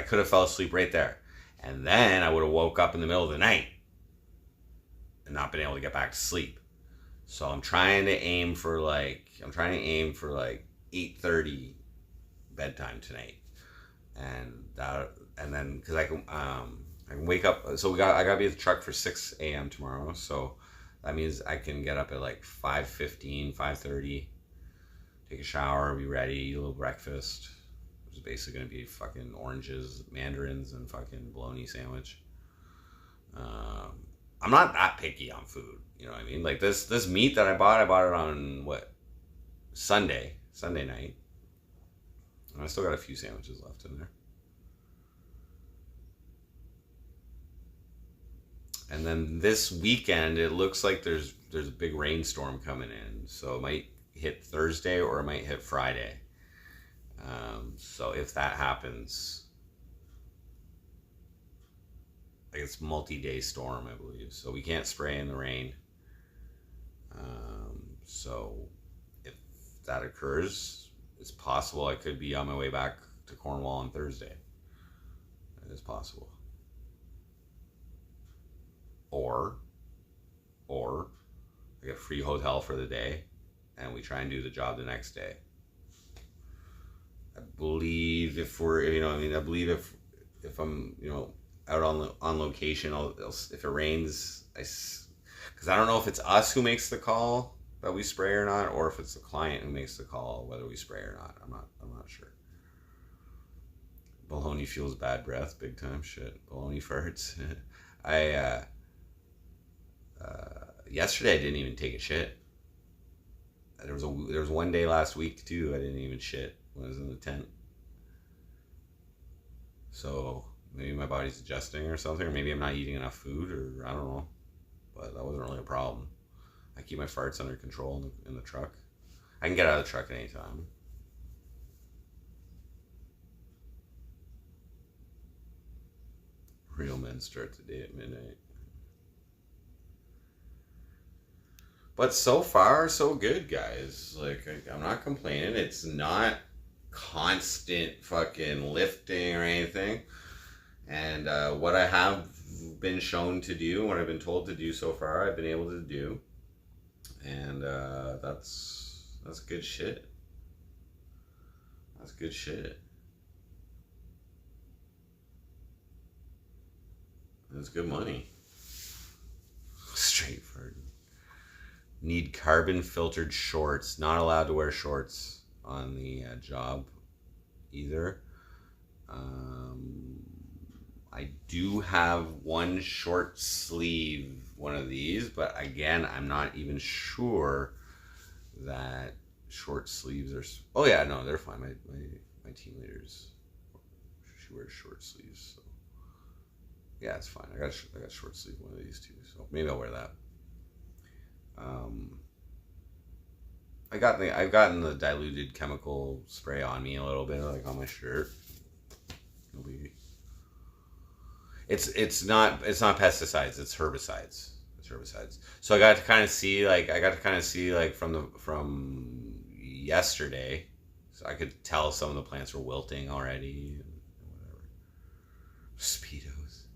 could have fell asleep right there, and then I would have woke up in the middle of the night and not been able to get back to sleep. So I'm trying to aim for like 8:30 bedtime tonight, and then because I can wake up. So I gotta be at the truck for 6 a.m. tomorrow. So that means I can get up at like 5:15, 5:30, take a shower, be ready, eat a little breakfast. Which is basically gonna be fucking oranges, mandarins, and fucking bologna sandwich. I'm not that picky on food. You know what I mean? Like this meat that I bought it on what? Sunday night. And I still got a few sandwiches left in there. And then this weekend, it looks like there's a big rainstorm coming in. So it might hit Thursday or it might hit Friday. So if that happens, like it's multi-day storm, I believe. So we can't spray in the rain. So if that occurs, it's possible I could be on my way back to Cornwall on Thursday. It is possible. Or I get a free hotel for the day and we try and do the job the next day. I believe if I'm, out on location, if it rains, because I don't know if it's us who makes the call that we spray or not, or if it's the client who makes the call whether we spray or not. I'm not sure. Baloney fuels bad breath, big time shit. Baloney farts. Yesterday I didn't even take a shit. There was one day last week too I didn't even shit when I was in the tent. So maybe my body's adjusting or something, or maybe I'm not eating enough food, or I don't know. But that wasn't really a problem. I keep my farts under control in the truck. I can get out of the truck at any time. Real men start the day at midnight. But so far, so good, guys. Like, I'm not complaining. It's not constant fucking lifting or anything. And what I have been shown to do, what I've been told to do so far, I've been able to do. And that's good shit. That's good shit. That's good money. Straight for need carbon filtered shorts. Not allowed to wear shorts on the job either. I do have one short sleeve one of these, but again, I'm not even sure that short sleeves are. Oh yeah, no, they're fine. My team leaders, she wears short sleeves, so yeah, it's fine. I got short sleeve one of these too, so maybe I'll wear that. I've gotten the diluted chemical spray on me a little bit, like on my shirt. It's not pesticides, it's herbicides. So I got to kind of see from yesterday, so I could tell some of the plants were wilting already and whatever. Speedos.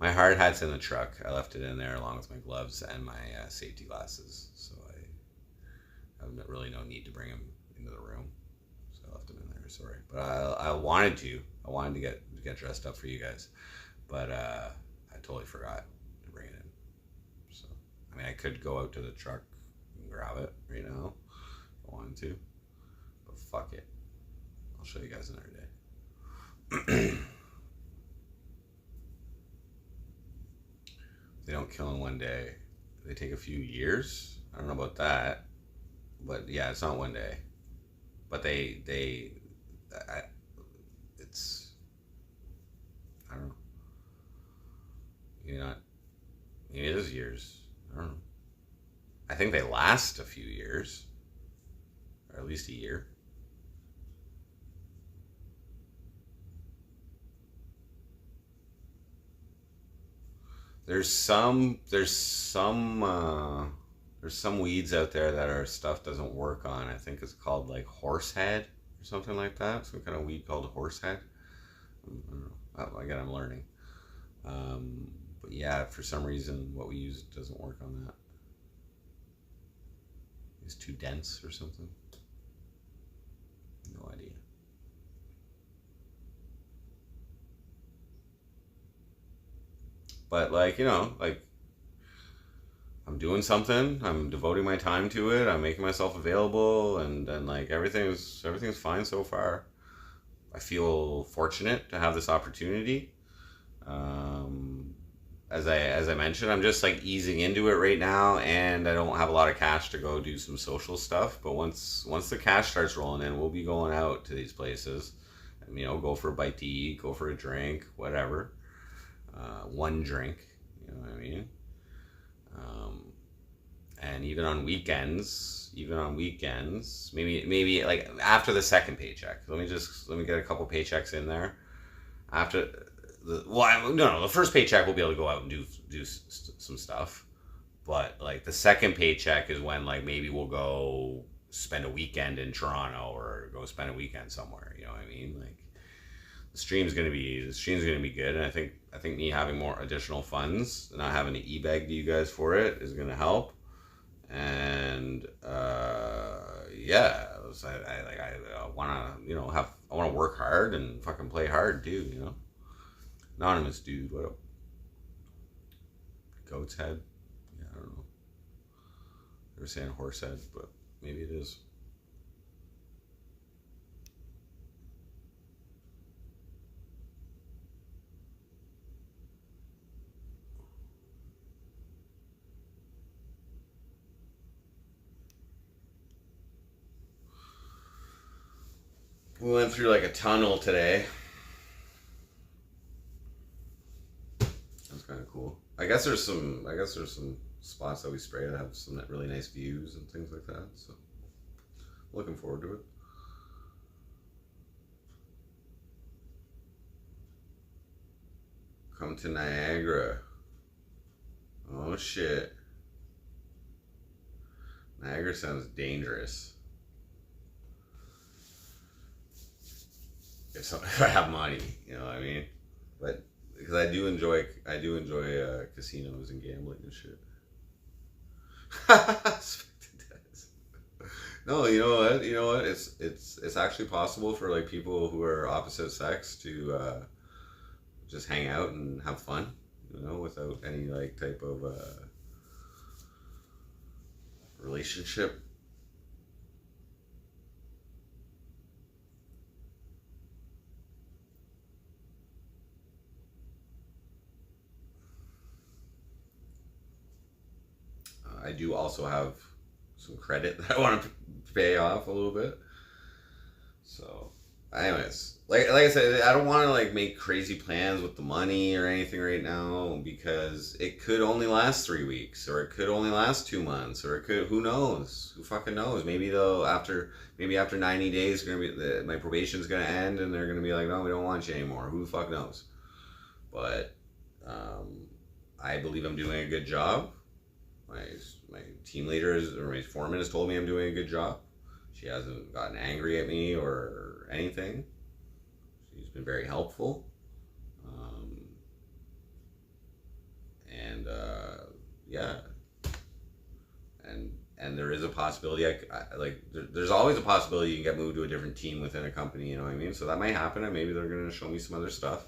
My hard hat's in the truck. I left it in there along with my gloves and my safety glasses. So I have really no need to bring them into the room. So I left them in there. Sorry, but I wanted to get dressed up for you guys, but I totally forgot to bring it in. So I mean, I could go out to the truck and grab it right now if I wanted to, but fuck it. I'll show you guys another day. They don't kill in one day. They take a few years. I don't know about that, but yeah, it's not one day. But it's, I don't know. Maybe it is years. I don't know. I think they last a few years, or at least a year. there's some weeds out there that our stuff doesn't work on. I think it's called like horsehead or something like that. Some kind of weed called horsehead. I don't know. Oh, again, I'm learning. But yeah, for some reason, what we use doesn't work on that. It's too dense or something. No idea. But like, like I'm doing something. I'm devoting my time to it. I'm making myself available, and like everything's fine so far. I feel fortunate to have this opportunity. Um, as I mentioned, I'm just like easing into it right now, and I don't have a lot of cash to go do some social stuff. But once the cash starts rolling in, we'll be going out to these places, and, go for a bite to eat, go for a drink, whatever. One drink, you know what I mean. Um, and even on weekends, maybe like after the second paycheck. Let me get a couple paychecks in there after no, the first paycheck we'll be able to go out and do some stuff, but like the second paycheck is when like maybe we'll go spend a weekend in Toronto or go spend a weekend somewhere. You know what I mean? Like the stream's gonna be good, and I think me having more additional funds, not having to e-bag to you guys for it, is gonna help. And yeah, I wanna I wanna work hard and fucking play hard too. Anonymous dude, what up? Goat's head? Yeah, I don't know. They were saying horse head, but maybe it is. We went through like a tunnel today. That's kind of cool. I guess there's some spots that we spray that have some really nice views and things like that. So looking forward to it. Come to Niagara. Oh shit. Niagara sounds dangerous. If I have money, you know what I mean. But because I do enjoy casinos and gambling and shit. No, you know what? It's actually possible for like people who are opposite sex to just hang out and have fun, without any like type of relationship. I do also have some credit that I want to pay off a little bit. So, anyways, like I said, I don't want to like make crazy plans with the money or anything right now because it could only last 3 weeks, or it could only last 2 months, or it could, who knows? Who fucking knows? Maybe after 90 days, my probation's gonna end, and they're gonna be like, no, we don't want you anymore. Who the fuck knows? But I believe I'm doing a good job. My team leader or my foreman has told me I'm doing a good job. She hasn't gotten angry at me or anything. She's been very helpful. Um, and yeah, and there is a possibility. There's always a possibility you can get moved to a different team within a company. You know what I mean? So that might happen, and maybe they're going to show me some other stuff.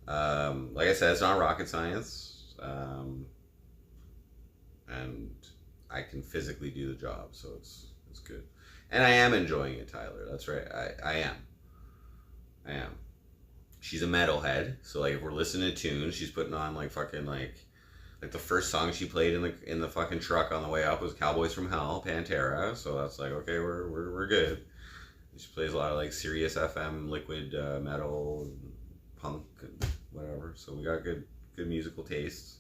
Like I said, it's not rocket science. And I can physically do the job, so it's good. And I am enjoying it, Tyler. That's right. I am. She's a metalhead, so like if we're listening to tunes, she's putting on like fucking like the first song she played in the fucking truck on the way up was Cowboys from Hell, Pantera. So that's like, okay, we're good. She plays a lot of like Sirius FM, liquid metal, and punk, and whatever. So we got good musical tastes.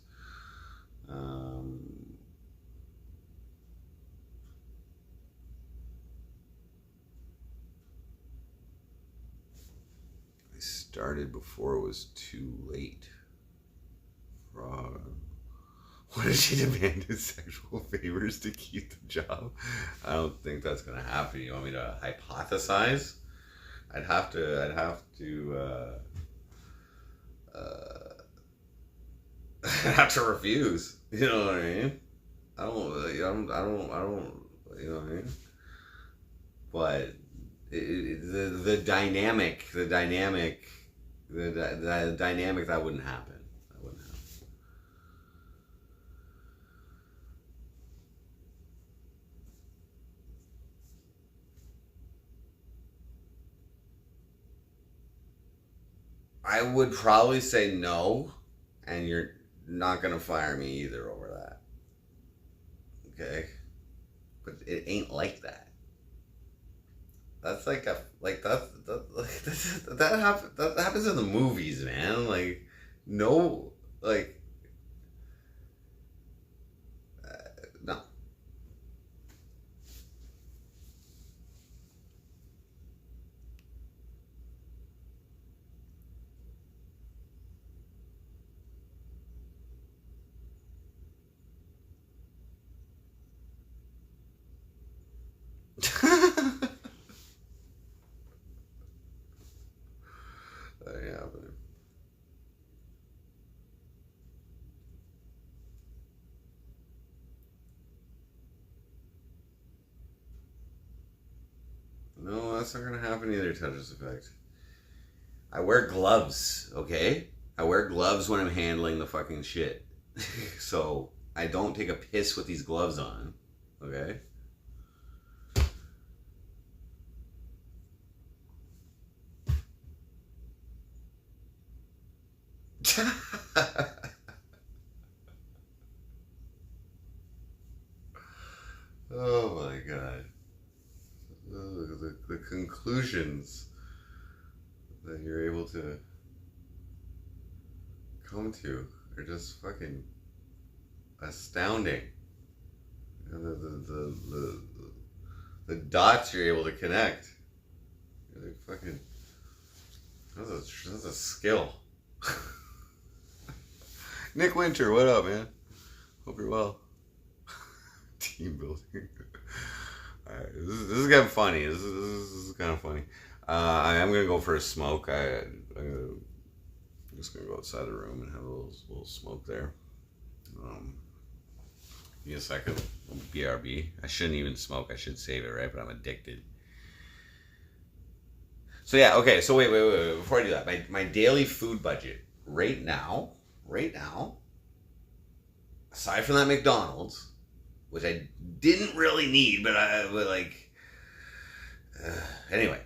I started before it was too late. What if she demanded sexual favors to keep the job? I don't think that's gonna happen. You want me to hypothesize? I'd have to. I'd have to refuse. You know what I mean? I don't. You know what I mean? But the dynamic that wouldn't happen. I would probably say no, and you're not gonna fire me either over that. Okay, but it ain't like that. That's like that happens in the movies, man. Like no, like no. Yeah, but no, that's not gonna happen either. Touches effect. I wear gloves, okay? I wear gloves when I'm handling the fucking shit. So I don't take a piss with these gloves on, okay? Oh my god. The conclusions that you're able to come to are just fucking astounding. And the dots you're able to connect. You're like fucking. That's a skill. Nick Winter, what up, man? Hope you're well. Team building. Alright, this is getting funny. This is kind of funny. I am gonna go for a smoke. I'm just gonna go outside the room and have a little smoke there. Give me a second. BRB. I shouldn't even smoke. I should save it, right? But I'm addicted. So yeah, okay. So wait. Before I do that, my daily food budget right now, aside from that McDonald's, which I didn't really need, but I would like. Anyway.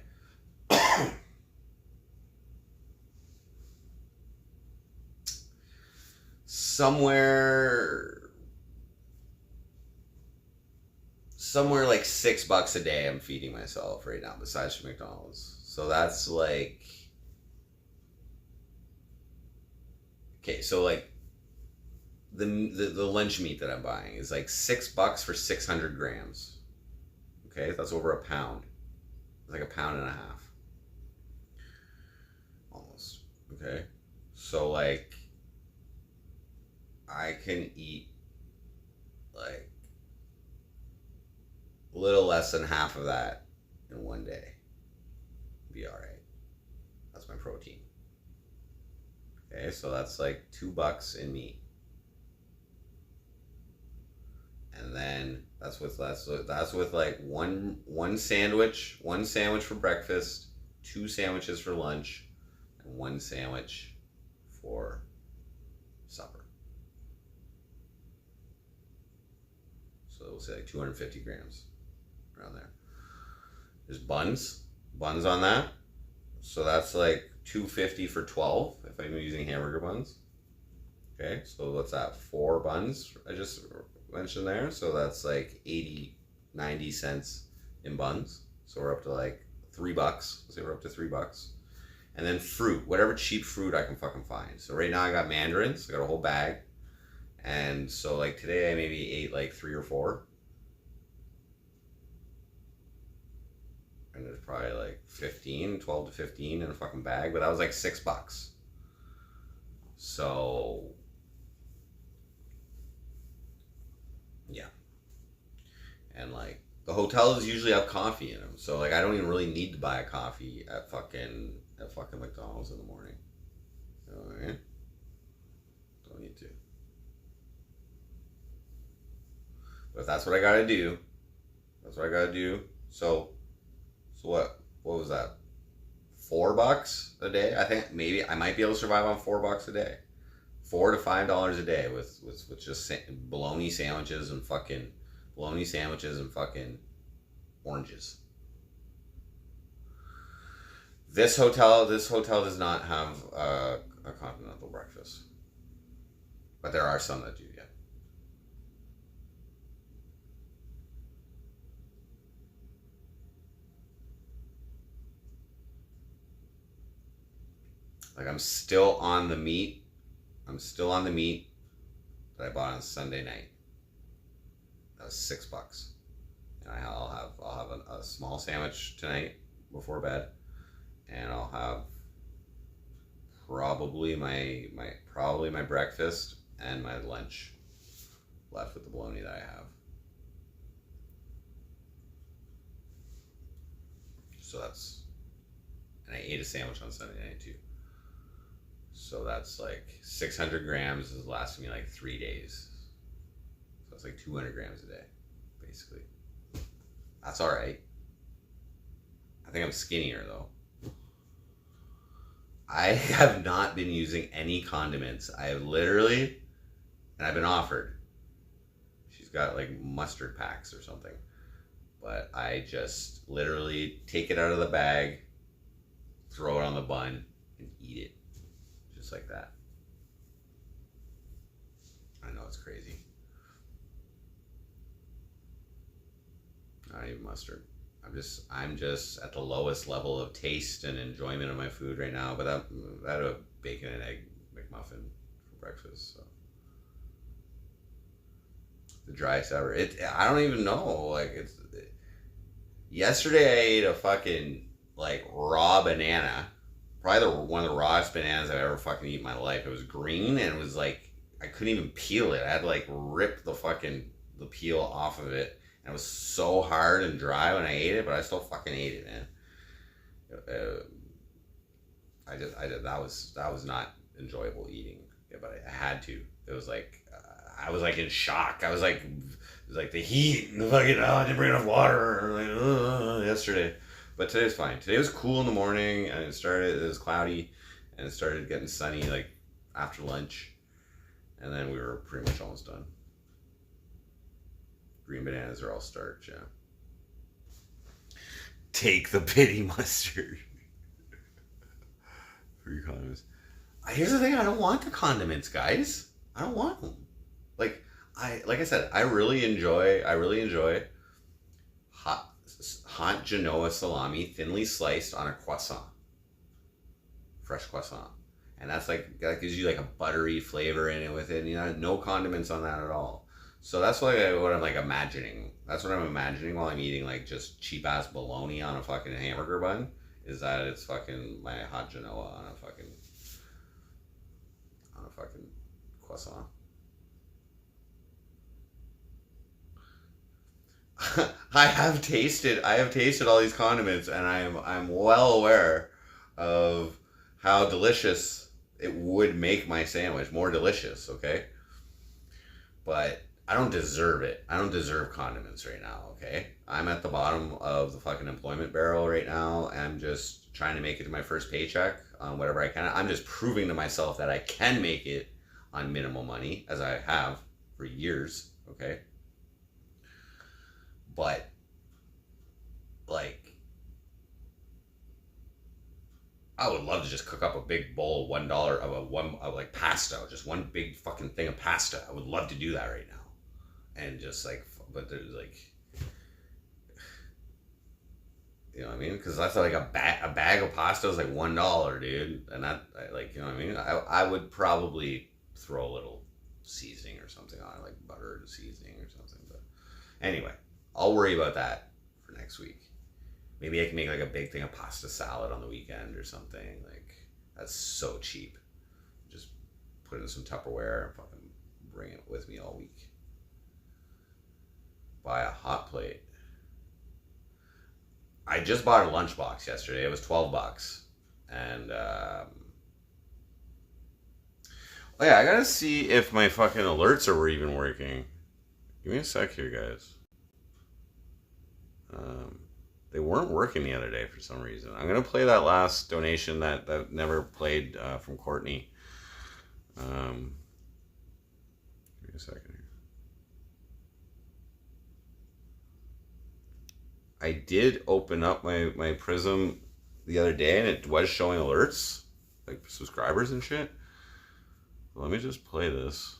Somewhere like $6 a day I'm feeding myself right now, besides from McDonald's. So that's like, okay, so like the lunch meat that I'm buying is like $6 for 600 grams. Okay, that's over a pound. It's like a pound and a half, almost. Okay, so like I can eat like a little less than half of that in one day. Be all right. That's my protein. Okay, so that's like $2 in meat, and then that's with like one sandwich for breakfast, 2 sandwiches for lunch, and 1 sandwich for supper. So we'll say like 250 grams around there. There's buns on that. So that's like 250 for 12 if I'm using hamburger buns. Okay, so what's that? 4 buns I just mentioned there. So that's like 90 cents in buns. So we're up to like $3. Let's say we're up to $3. And then fruit, whatever cheap fruit I can fucking find. So right now I got mandarins. I got a whole bag. And so like today I maybe ate like 3 or 4. And there's probably like 12 to 15 in a fucking bag, but that was like $6. So And like the hotels usually have coffee in them, so like I don't even really need to buy a coffee at fucking McDonald's in the morning. You know what I mean? Don't need to. But if that's what I gotta do, that's what I gotta do. So what was that? $4 a day? I think maybe I might be able to survive on $4 a day. $4 to $5 a day with just bologna sandwiches and fucking oranges. This hotel does not have a continental breakfast, but there are some that do. Yeah. Like I'm still on the meat. I'm still on the meat that I bought on Sunday night. That was $6, and I'll have a small sandwich tonight before bed, and I'll have probably my breakfast and my lunch left with the bologna that I have. So and I ate a sandwich on Sunday night too. So that's like 600 grams is lasting me like 3 days. So it's like 200 grams a day, basically. That's all right. I think I'm skinnier though. I have not been using any condiments. I have literally, and I've been offered. She's got like mustard packs or something. But I just literally take it out of the bag, throw it on the bun, and eat it. Just like that. I know it's crazy. Not even mustard. I'm just at the lowest level of taste and enjoyment of my food right now. But I had a bacon and egg McMuffin for breakfast. So the driest ever. I don't even know. Like yesterday I ate a fucking like raw banana. Probably one of the rawest bananas I've ever fucking eaten in my life. It was green and it was like I couldn't even peel it. I had to like rip the peel off of it. And it was so hard and dry when I ate it, but I still fucking ate it, man. That was not enjoyable eating, yeah, but I had to. It was like I was like in shock. It was like the heat and the fucking I didn't bring enough water like yesterday. But today's fine. Today was cool in the morning, and it was cloudy, and it started getting sunny like after lunch, and then we were pretty much almost done. Green bananas are all starch, yeah. Take the pity mustard for your condiments. Here's the thing: I don't want the condiments, guys. I don't want them. Like I said, I really enjoy hot Genoa salami, thinly sliced on a croissant, fresh croissant, and that gives you like a buttery flavor in it with it. And, no condiments on that at all. So that's what I'm like imagining. That's what I'm imagining while I'm eating like just cheap ass bologna on a fucking hamburger bun. Is that it's fucking my hot Genoa on a fucking croissant. I have tasted all these condiments, and I'm well aware of how delicious it would make my sandwich more delicious. Okay, but I don't deserve it. I don't deserve condiments right now. Okay, I'm at the bottom of the fucking employment barrel right now. And I'm just trying to make it to my first paycheck on whatever I can. I'm just proving to myself that I can make it on minimal money, as I have for years. Okay. But, like, I would love to just cook up a big bowl of $1 of like pasta, just one big fucking thing of pasta. I would love to do that right now, and just like, but there's like, you know what I mean? Because that's like a bag of pasta is like $1, dude, and that like, you know what I mean? I would probably throw a little seasoning or something on it, like butter seasoning or something. But anyway. I'll worry about that for next week. Maybe I can make like a big thing of pasta salad on the weekend or something. Like, that's so cheap. Just put it in some Tupperware and fucking bring it with me all week. buy a hot plate. I just bought a lunchbox yesterday. It was $12, and oh yeah, I gotta see if my fucking alerts are even working. Give me a sec here, guys. They weren't working the other day for some reason. I'm gonna play that last donation that never played from Courtney. Give me a second here. I did open up my Prism the other day, and it was showing alerts, like subscribers and shit. Let me just play this.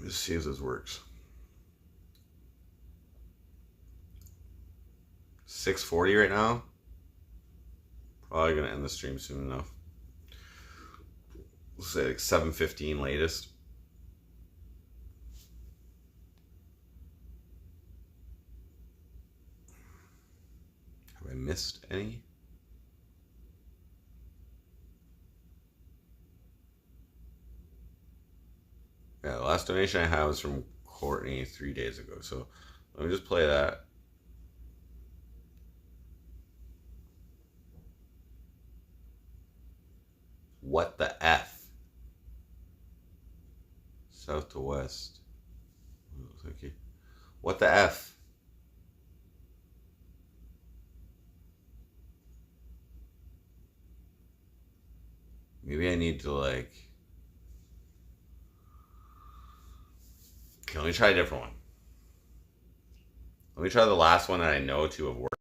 Let's see if this works. 6:40 right now. Probably gonna end the stream soon enough. Let's say like 7:15 latest. Have I missed any? Yeah, the last donation I have was from Courtney 3 days ago. So let me just play that. What the F? South to west. Okay. What the F? Maybe I need to like... Okay, let me try a different one. Let me try the last one that I know to have worked.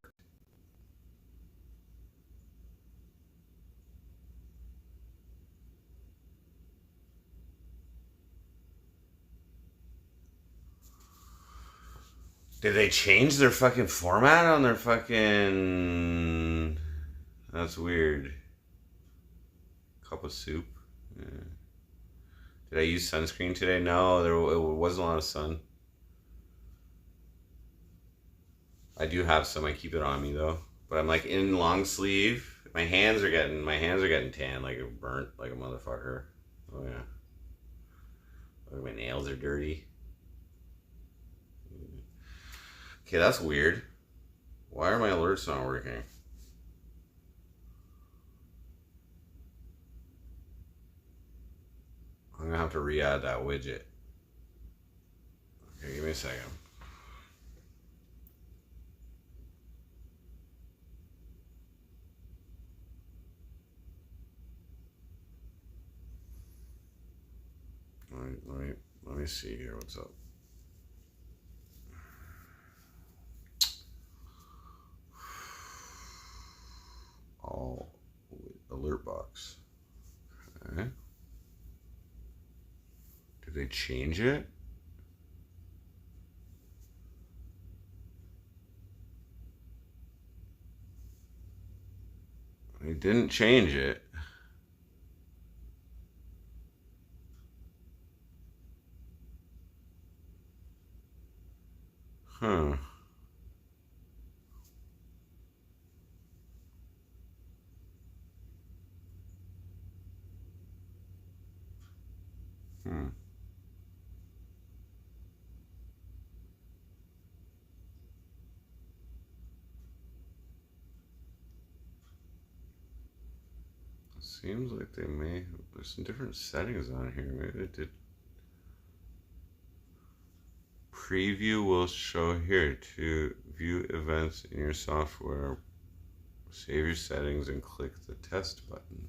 Did they change their fucking format on their fucking... That's weird. Cup of soup. Yeah. Did I use sunscreen today? No, it wasn't a lot of sun. I do have some. I keep it on me though. But I'm like in long sleeve. My hands are getting tan, like it burnt like a motherfucker. Oh yeah. Look, my nails are dirty. Okay, that's weird. Why are my alerts not working? I'm gonna have to re-add that widget. Okay, give me a second. Let me see here. What's up? All alert box. Okay. Did they change it? They didn't change it. Huh. Seems like they may... There's some different settings on here. Maybe they did... Preview will show here to view events in your software. Save your settings and click the test button.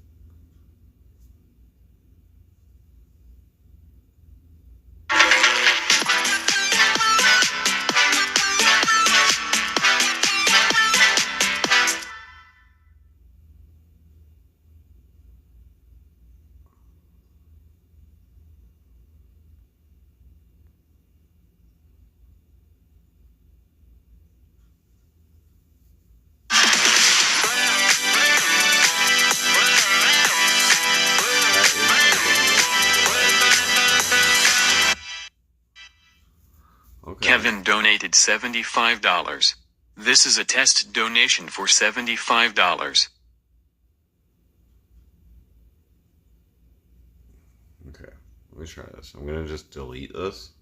Kevin donated $75. This is a test donation for $75. Let me try this. I'm gonna just delete this.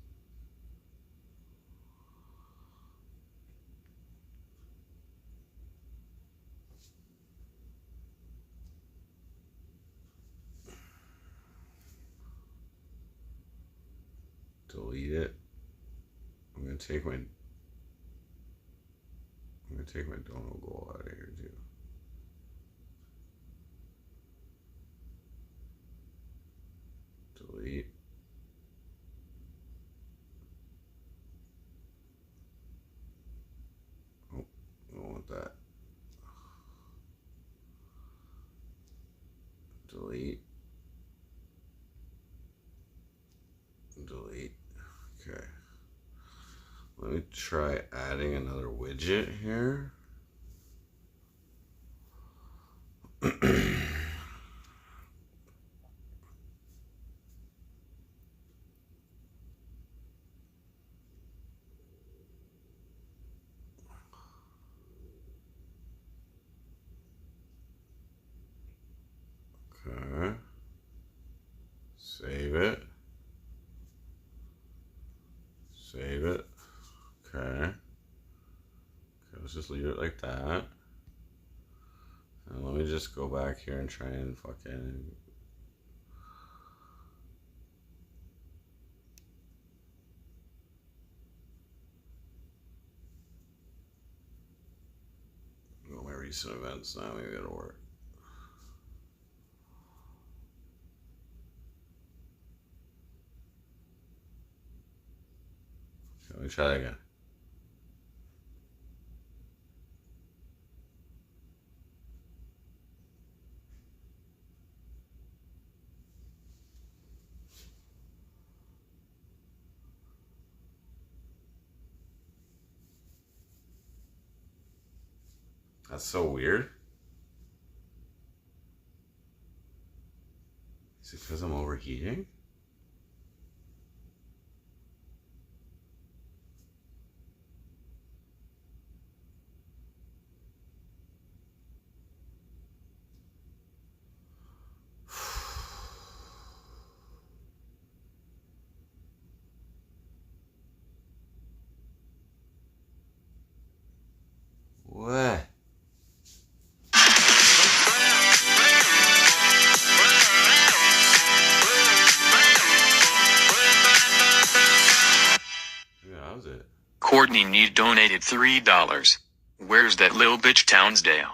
Delete it. I'm gonna take my donut goal out of here too. Delete. Oh, I don't want that. Delete. Delete. Okay. Let me try adding another widget here. Okay. Save it. Save it. Okay. Let's just leave it like that. And let me just go back here and try and fucking... Go my recent events now, maybe it'll work. Okay, let me try that again. That's so weird. Is it because I'm overheating? What? Yeah, that was it. Courtney Need donated $3. Where's that little bitch Townsdale?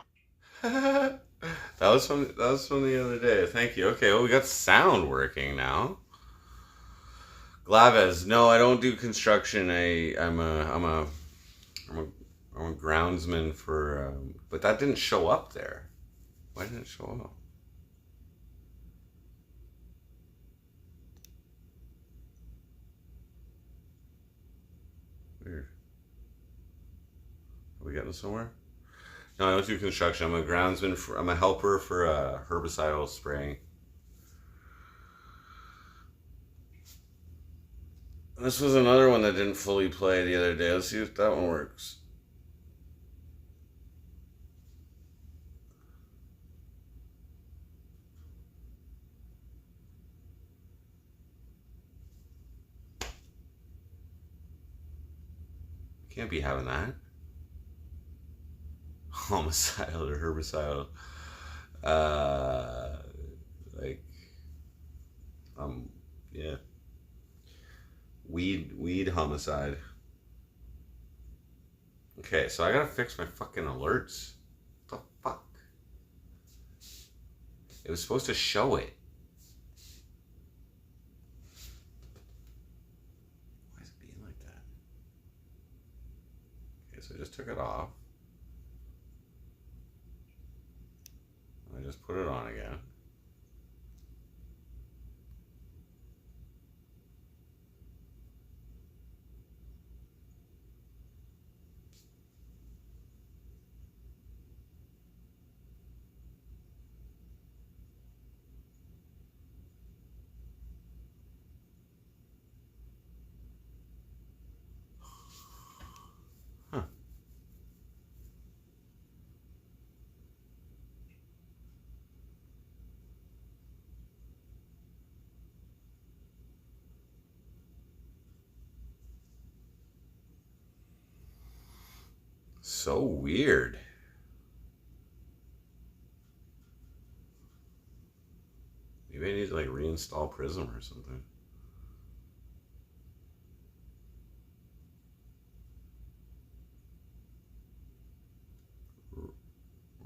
that was from the other day. Thank you. Okay, well we got sound working now. Glaves, no, I don't do construction. I'm a groundsman for, but that didn't show up there. Why didn't it show up? Weird. Are we getting somewhere? No, I don't do construction. I'm a groundsman. I'm a helper for herbicidal spraying. This was another one that didn't fully play the other day. Let's see if that one works. Can't be having that. Homicidal or herbicidal. Yeah. Weed homicide. Okay, so I gotta fix my fucking alerts. What the fuck? It was supposed to show it. Why is it being like that? Okay, so I just took it off. I just put it on again. Huh. So weird. Maybe I need to like reinstall Prism or something.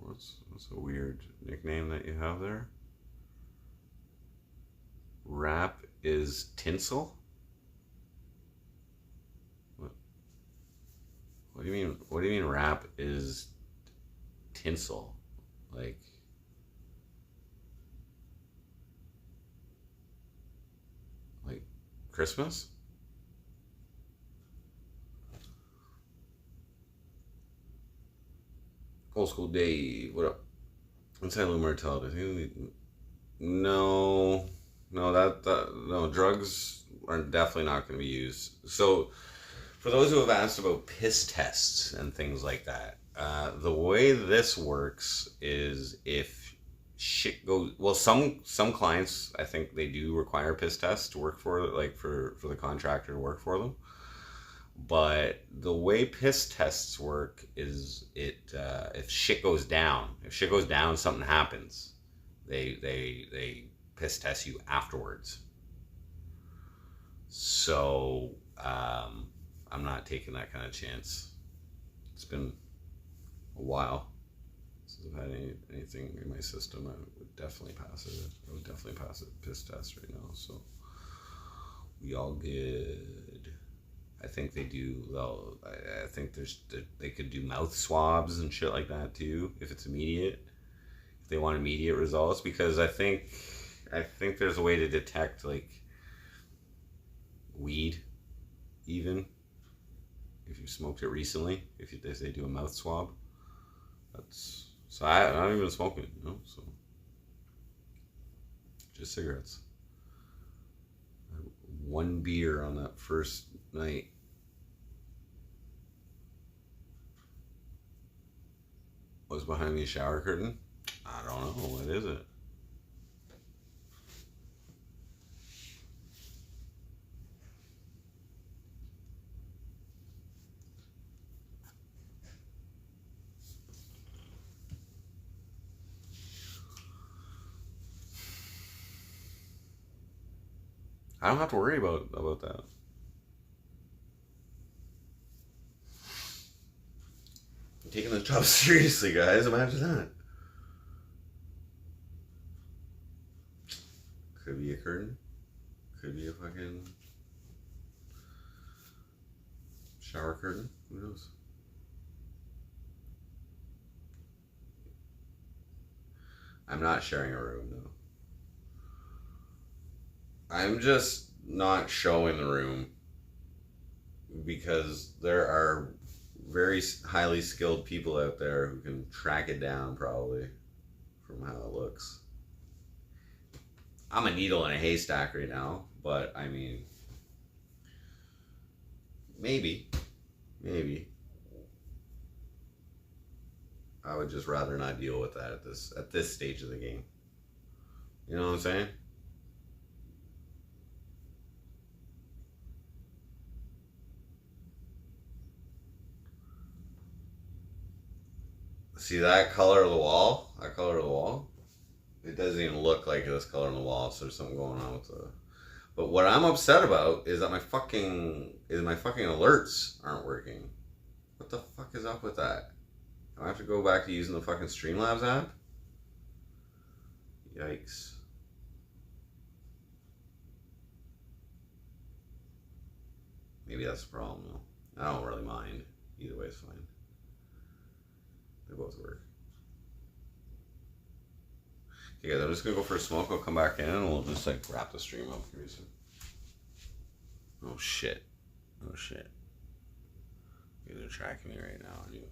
What's a weird nickname that you have there? Rap is tinsel? What do you mean? What do you mean rap is tinsel? Like Christmas? Old school Dave, what up? Inside Lumer Tell. No, no, drugs are definitely not going to be used. So, for those who have asked about piss tests and things like that, the way this works is if shit goes well, some clients, I think they do require piss tests to work for, like for the contractor to work for them. But the way piss tests work is if shit goes down, something happens. They piss test you afterwards. So I'm not taking that kind of chance. It's been a while since I've had anything in my system. I would definitely pass it. I would definitely pass a piss test right now. So we all good. I think they do. I think they could do mouth swabs and shit like that too if it's immediate. If they want immediate results, because I think there's a way to detect like weed, even if you smoked it recently. If they do a mouth swab, that's so. I don't even smoke it, you know. So just cigarettes. I had one beer on that first night. What's behind the shower curtain? I don't know. What is it? I don't have to worry about that. I'm taking this job seriously, guys. Imagine that. Could be a curtain. Could be a fucking shower curtain. Who knows? I'm not sharing a room, though. I'm just not showing the room because there are very highly skilled people out there who can track it down, probably, from how it looks. I'm a needle in a haystack right now, but I mean, maybe. I would just rather not deal with that at this stage of the game. You know what I'm saying? See that color of the wall? That color of the wall? It doesn't even look like this color on the wall, so there's something going on with the... But what I'm upset about is that my fucking alerts aren't working. What the fuck is up with that? Do I have to go back to using the fucking Streamlabs app? Yikes. Maybe that's the problem, though. I don't really mind. Either way is fine. They both work. Okay, guys, I'm just gonna go for a smoke. I'll come back in and we'll just like wrap the stream up. Oh shit. Oh shit. You guys are tracking me right now, aren't you?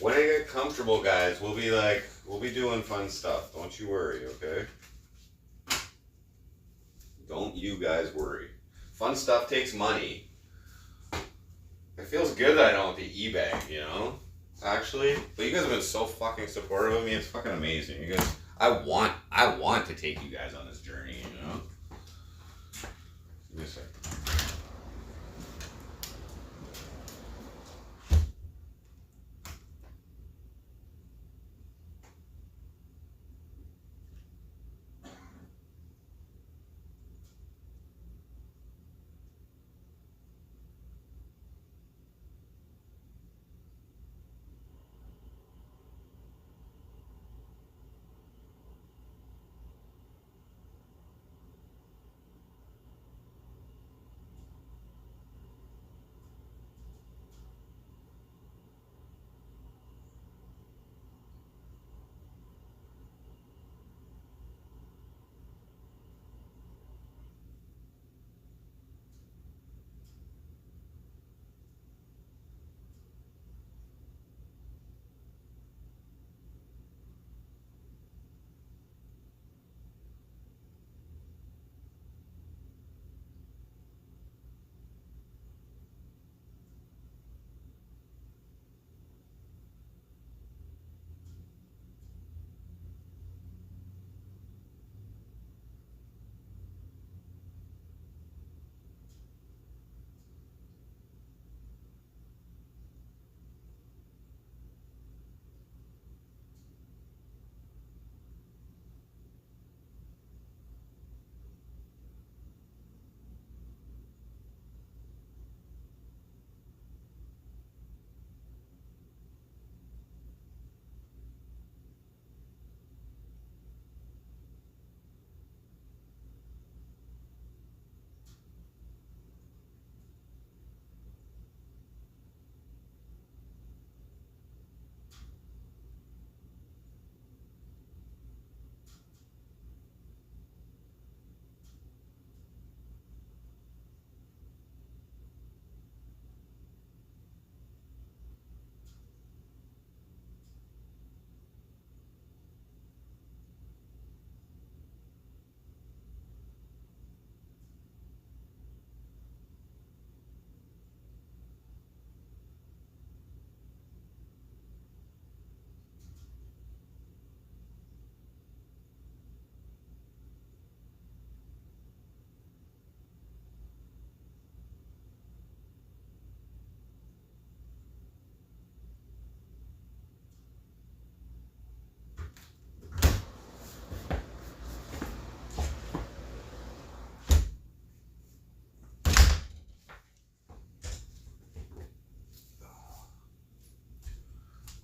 When I get comfortable, guys, we'll be doing fun stuff. Don't you worry, okay? Don't you guys worry. Fun stuff takes money. It feels good that I don't have to eBay, you know? Actually. But you guys have been so fucking supportive of me. It's fucking amazing. You guys, I want to take you guys on this journey, you know?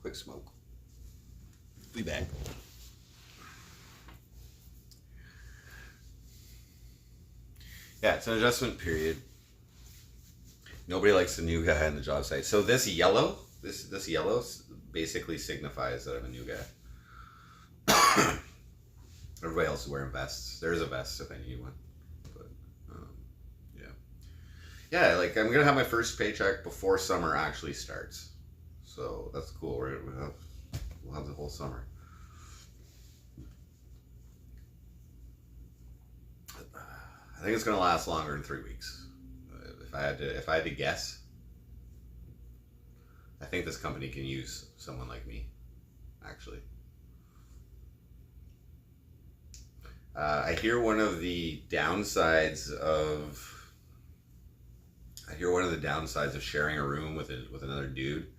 quick smoke. Be back. Yeah, it's an adjustment period. Nobody likes the new guy on the job site. So this yellow basically signifies that I'm a new guy. Everybody else is wearing vests. There's a vest if I need one. But yeah, yeah. Like I'm gonna have my first paycheck before summer actually starts. So that's cool. We'll have the whole summer. I think it's gonna last longer than 3 weeks. If I had to guess, I think this company can use someone like me. Actually, I hear one of the downsides of sharing a room with another dude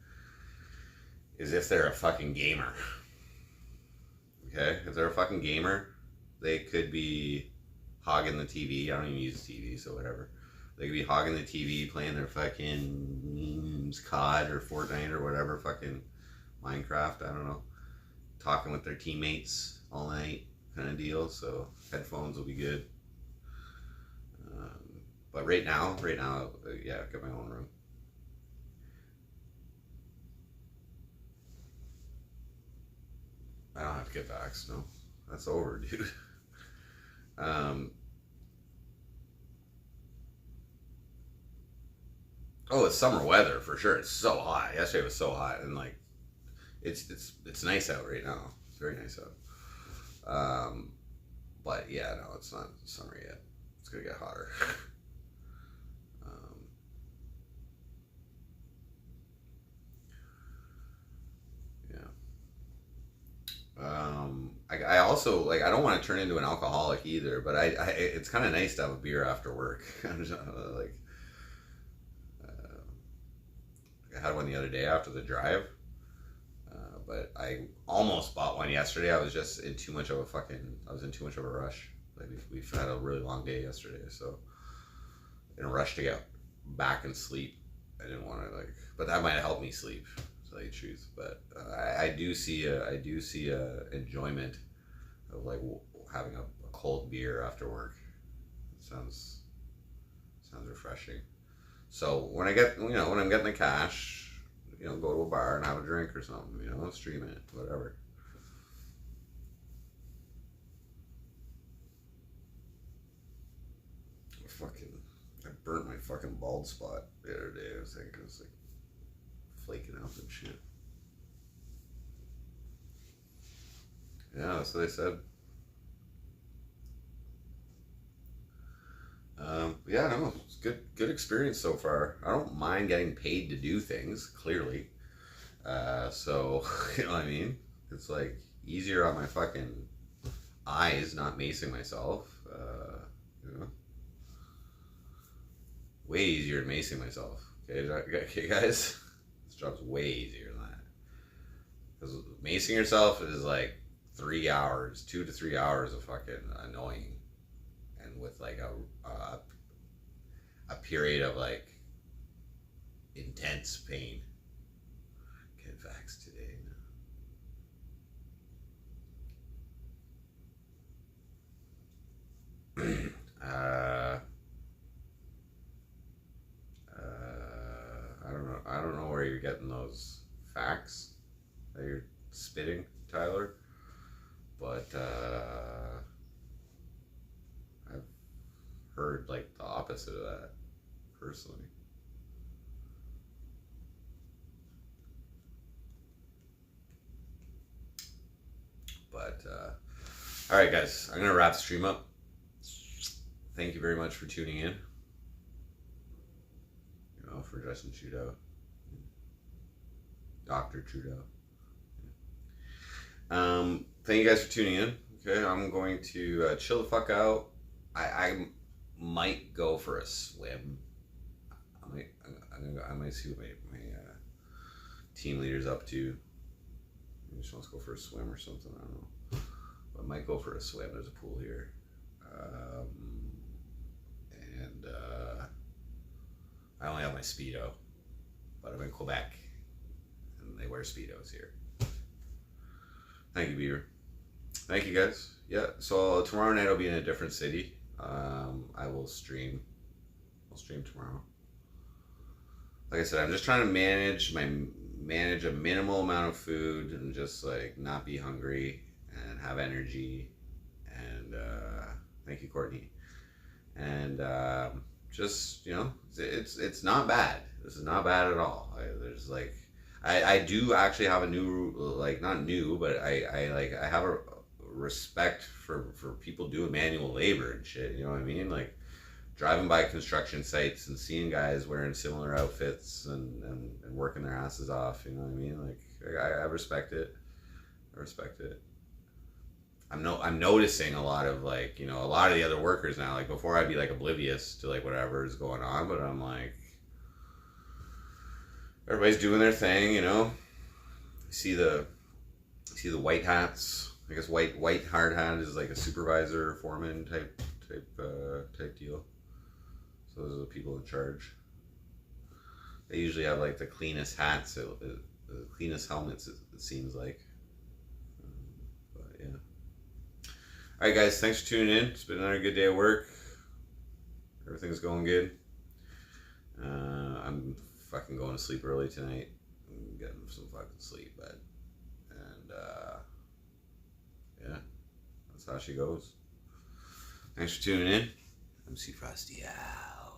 is if they're a fucking gamer. Okay, if they're a fucking gamer, they could be hogging the TV. I don't even use TV, so whatever. They could be hogging the TV, playing their fucking COD or Fortnite or whatever, fucking Minecraft, I don't know. Talking with their teammates all night kind of deal, so headphones will be good. But right now, yeah, I've got my own room. I don't have to get vaxxed, no. That's over, dude. Oh, it's summer weather for sure. It's so hot. Yesterday was so hot, and like, it's nice out right now. It's very nice out. But yeah, no, it's not summer yet. It's gonna get hotter. I also like. I don't want to turn into an alcoholic either, but it's kind of nice to have a beer after work. I'm just, like, I had one the other day after the drive, but I almost bought one yesterday. I was just in too much of a rush. Like we've had a really long day yesterday, so in a rush to get back and sleep. I didn't want to but that might have helped me sleep. To tell you the truth, but I do see a enjoyment of like having a cold beer after work. It sounds refreshing. So when I'm getting the cash, go to a bar and have a drink or something, stream it, whatever. I burnt my fucking bald spot the other day. I was like flaking out and shit. Yeah, that's what they said. Yeah, no, it's good experience so far. I don't mind getting paid to do things, clearly. So, you know what I mean? It's like easier on my fucking eyes not macing myself. Way easier than macing myself. Okay, guys? This job's way easier than that. Because macing yourself is like 3 hours, 2 to 3 hours of fucking annoying. And with like a period of like intense pain. Get vaxxed today. I don't know where you're getting those facts that you're spitting, Tyler. But I've heard like the opposite of that personally. But all right, guys, I'm gonna wrap the stream up. Thank you very much for tuning in. For Justin Trudeau, Dr. Trudeau. Thank you guys for tuning in. Okay, I'm going to chill the fuck out. I might go for a swim. I might see what my team leader's up to. He just wants to go for a swim or something. I don't know. But I might go for a swim. There's a pool here. And I only have my Speedo, but I'm in Quebec and they wear Speedos here. Thank you, Beaver. Thank you, guys. Yeah, so tomorrow night I'll be in a different city. I will stream. I'll stream tomorrow. Like I said, I'm just trying to manage a minimal amount of food and just like not be hungry and have energy. And thank you, Courtney. And just it's not bad. This is not bad at all. There's like I do actually have a new, like, not new, but I have a respect for people doing manual labor and shit. You know what I mean? Like driving by construction sites and seeing guys wearing similar outfits and working their asses off. You know what I mean? Like I respect it. I respect it. I'm noticing a lot of, like, a lot of the other workers now. Like before I'd be like oblivious to like whatever is going on, but I'm like, everybody's doing their thing, see the white hats. I guess white hard hat is like a supervisor, foreman type deal. So those are the people in charge. They usually have like the cleanest hats, the cleanest helmets. It seems like. But yeah. All right, guys. Thanks for tuning in. It's been another good day of work. Everything's going good. I'm fucking going to sleep early tonight. I'm getting some fucking sleep, but yeah, that's how she goes. Thanks for tuning in. MC Frosty out.